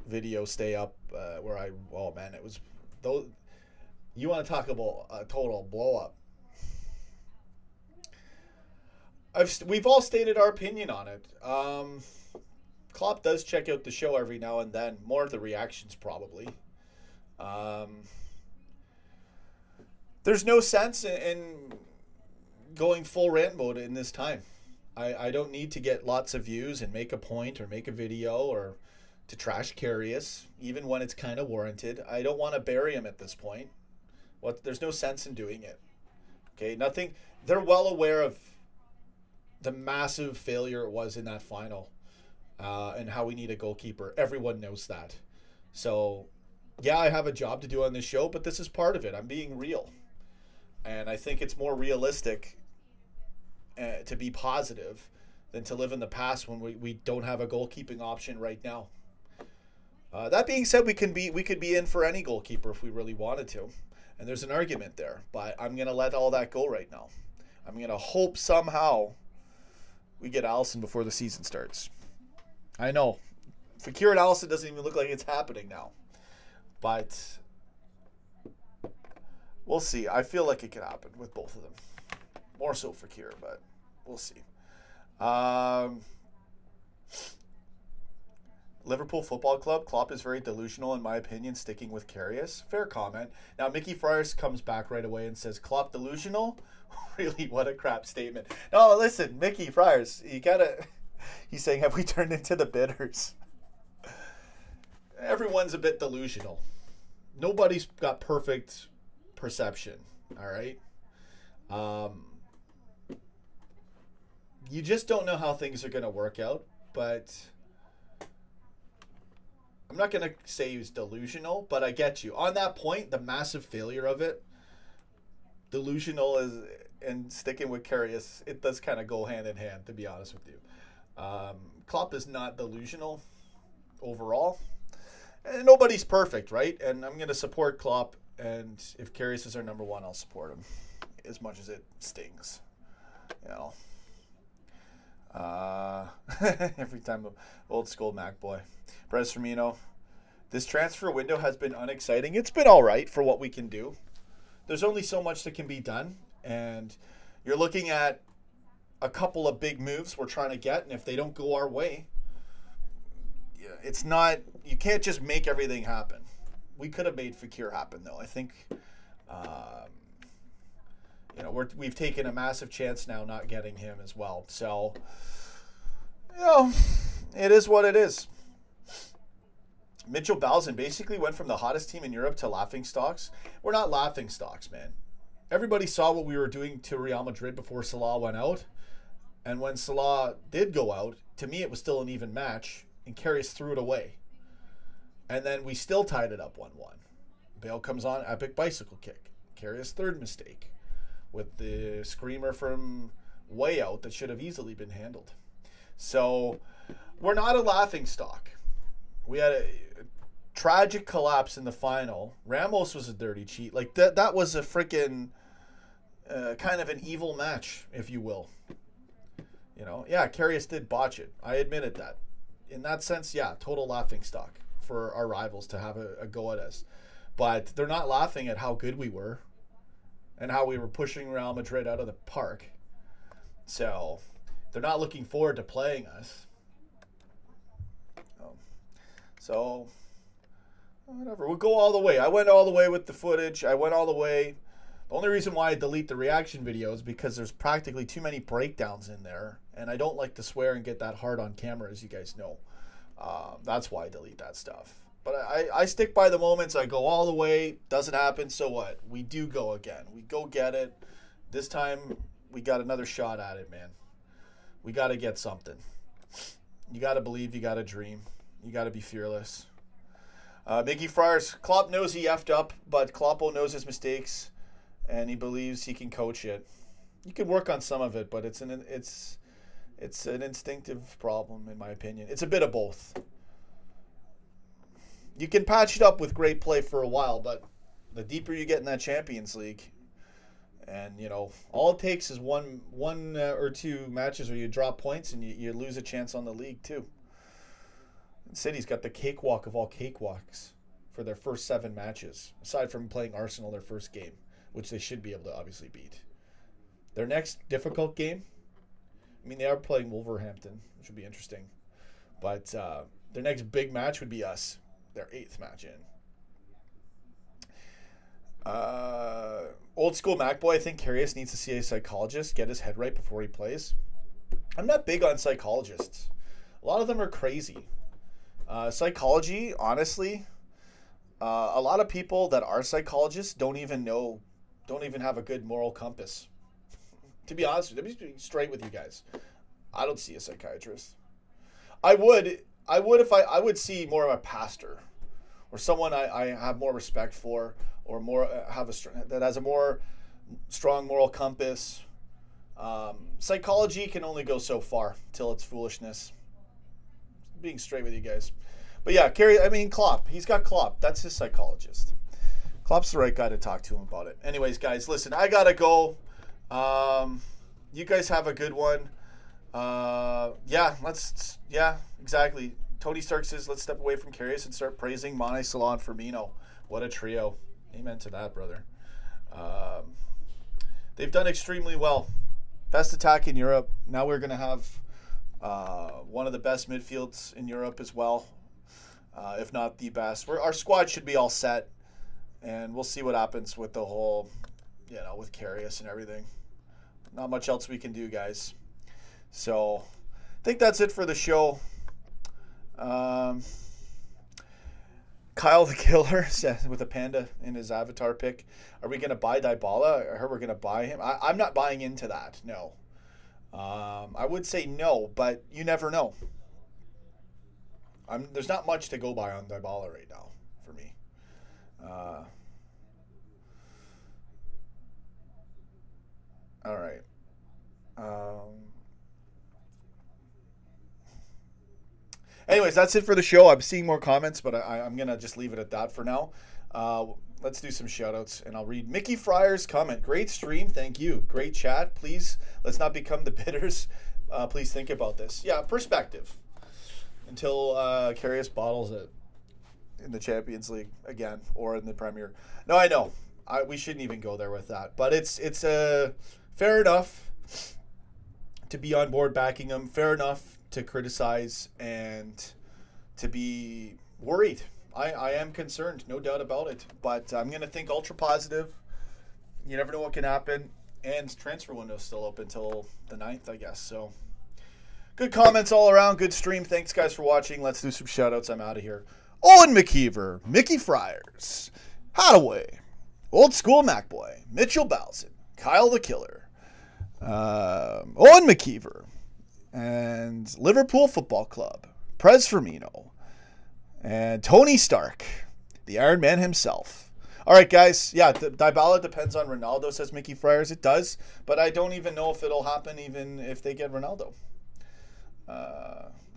video stay up, oh man, it was those. You want to talk about a total blow up? We've all stated our opinion on it. Klopp does check out the show every now and then. More of the reactions, probably. There's no sense in going full rant mode in this time. I don't need to get lots of views and make a point or make a video or to trash Karius, even when it's kind of warranted. I don't want to bury him at this point. There's no sense in doing it. Okay, nothing. They're well aware of the massive failure it was in that final, and how we need a goalkeeper. Everyone knows that. So, yeah, I have a job to do on this show, but this is part of it. I'm being real. And I think it's more realistic to be positive than to live in the past when we don't have a goalkeeping option right now. That being said, we could be in for any goalkeeper if we really wanted to. And there's an argument there. But I'm going to let all that go right now. I'm going to hope somehow we get Alisson before the season starts. I know. Fekir and Alisson doesn't even look like it's happening now. But we'll see. I feel like it could happen with both of them. More so Fekir, but we'll see. Liverpool Football Club. Klopp is very delusional, in my opinion, sticking with Karius. Fair comment. Now, Mickey Friars comes back right away and says, Klopp delusional? Really, what a crap statement. No, listen, Mickey Friars, you gotta... He's saying, have we turned into the bitters? Everyone's a bit delusional. Nobody's got perfect perception, all right? You just don't know how things are going to work out, but I'm not going to say he was delusional, but I get you. On that point, the massive failure of it, delusional is, and sticking with Karius, it does kind of go hand in hand, to be honest with you. Klopp is not delusional overall. And nobody's perfect, right? And I'm going to support Klopp, and if Karius is our number one, I'll support him as much as it stings. You know. Every time, old school Mac boy. Perez Firmino. This transfer window has been unexciting. It's been all right for what we can do. There's only so much that can be done, and you're looking at a couple of big moves we're trying to get, and if they don't go our way, it's not, you can't just make everything happen. We could have made Fekir happen, though. I think, we've taken a massive chance now not getting him as well. So, it is what it is. Mitchell Balzan basically went from the hottest team in Europe to laughingstocks. We're not laughingstocks, man. Everybody saw what we were doing to Real Madrid before Salah went out. And when Salah did go out, to me it was still an even match. And Karius threw it away. And then we still tied it up 1-1. Bale comes on, epic bicycle kick. Karius' third mistake. With the screamer from way out that should have easily been handled. So, we're not a laughingstock. We had a tragic collapse in the final. Ramos was a dirty cheat. Like, that was a freaking kind of an evil match, if you will. Yeah, Karius did botch it. I admitted that. In that sense, yeah, total laughingstock for our rivals to have a go at us. But they're not laughing at how good we were and how we were pushing Real Madrid out of the park. So, they're not looking forward to playing us. So, whatever. We'll go all the way. I went all the way with the footage. I went all the way. The only reason why I delete the reaction videos is because there's practically too many breakdowns in there. And I don't like to swear and get that hard on camera, as you guys know. That's why I delete that stuff. But I stick by the moments. I go all the way. Doesn't happen, so what? We do go again. We go get it. This time, we got another shot at it, man. We got to get something. You got to believe. You got to dream. You got to be fearless. Mickey Friars, Klopp knows he effed up, but Kloppo knows his mistakes, and he believes he can coach it. You can work on some of it, but it's an instinctive problem, in my opinion. It's a bit of both. You can patch it up with great play for a while, but the deeper you get in that Champions League, And, all it takes is one or two matches where you drop points and you lose a chance on the league too. And City's got the cakewalk of all cakewalks for their first 7 matches, aside from playing Arsenal their first game, which they should be able to obviously beat. Their next difficult game, they are playing Wolverhampton, which would be interesting. But their next big match would be us, their 8th match in. Old school MacBoy, I think Karius needs to see a psychologist, get his head right before he plays. I'm not big on psychologists. A lot of them are crazy. Psychology, honestly, a lot of people that are psychologists don't even have a good moral compass. To be honest, let me be straight with you guys. I don't see a psychiatrist. I would see more of a pastor or someone I have more respect for, or more that has a more strong moral compass. Psychology can only go so far till it's foolishness. Being straight with you guys. But yeah, Klopp. He's got Klopp. That's his psychologist. Klopp's the right guy to talk to him about it. Anyways, guys, listen, I gotta go. You guys have a good one. Exactly. Tony Stark says, let's step away from Karius and start praising Mane, Salah, and Firmino. What a trio. Amen to that, brother. They've done extremely well. Best attack in Europe. Now we're going to have one of the best midfields in Europe as well, if not the best. Our squad should be all set, and we'll see what happens with the whole, with Karius and everything. Not much else we can do, guys. So I think that's it for the show. Kyle the Killer with a panda in his avatar pic. Are we going to buy Dybala? I heard we're going to buy him. I'm not buying into that. No. I would say no, but you never know. There's not much to go by on Dybala right now for me. All right. Anyways, that's it for the show. I'm seeing more comments, but I'm going to just leave it at that for now. Let's do some shout-outs, and I'll read Mickey Fryer's comment. Great stream. Thank you. Great chat. Please, let's not become the bitters. Please think about this. Yeah, perspective. Until Karius bottles it in the Champions League again, or in the Premier. No, I know. We shouldn't even go there with that. But it's fair enough to be on board backing him. Fair enough to criticize and to be worried. I am concerned, no doubt about it. But I'm going to think ultra positive. You never know what can happen. And transfer window is still open until the 9th, I guess. So good comments all around. Good stream. Thanks, guys, for watching. Let's do some shout-outs. I'm out of here. Owen McKeever, Mickey Fryers, Hadaway, Old School MacBoy, Mitchell Balson, Kyle the Killer, Owen McKeever, and Liverpool Football Club, Prez Firmino, and Tony Stark, the Iron Man himself. All right, guys. Yeah, Dybala depends on Ronaldo, says Mickey Fryers. It does, but I don't even know if it'll happen even if they get Ronaldo.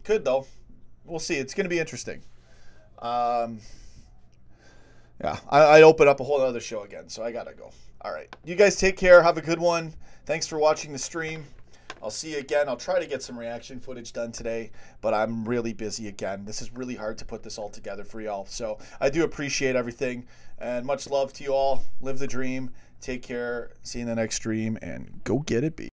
Could, though. We'll see. It's going to be interesting. Yeah, I open up a whole other show again, so I got to go. All right. You guys take care. Have a good one. Thanks for watching the stream. I'll see you again. I'll try to get some reaction footage done today, but I'm really busy again. This is really hard to put this all together for y'all. So I do appreciate everything, and much love to you all. Live the dream. Take care. See you in the next stream, and go get it, baby.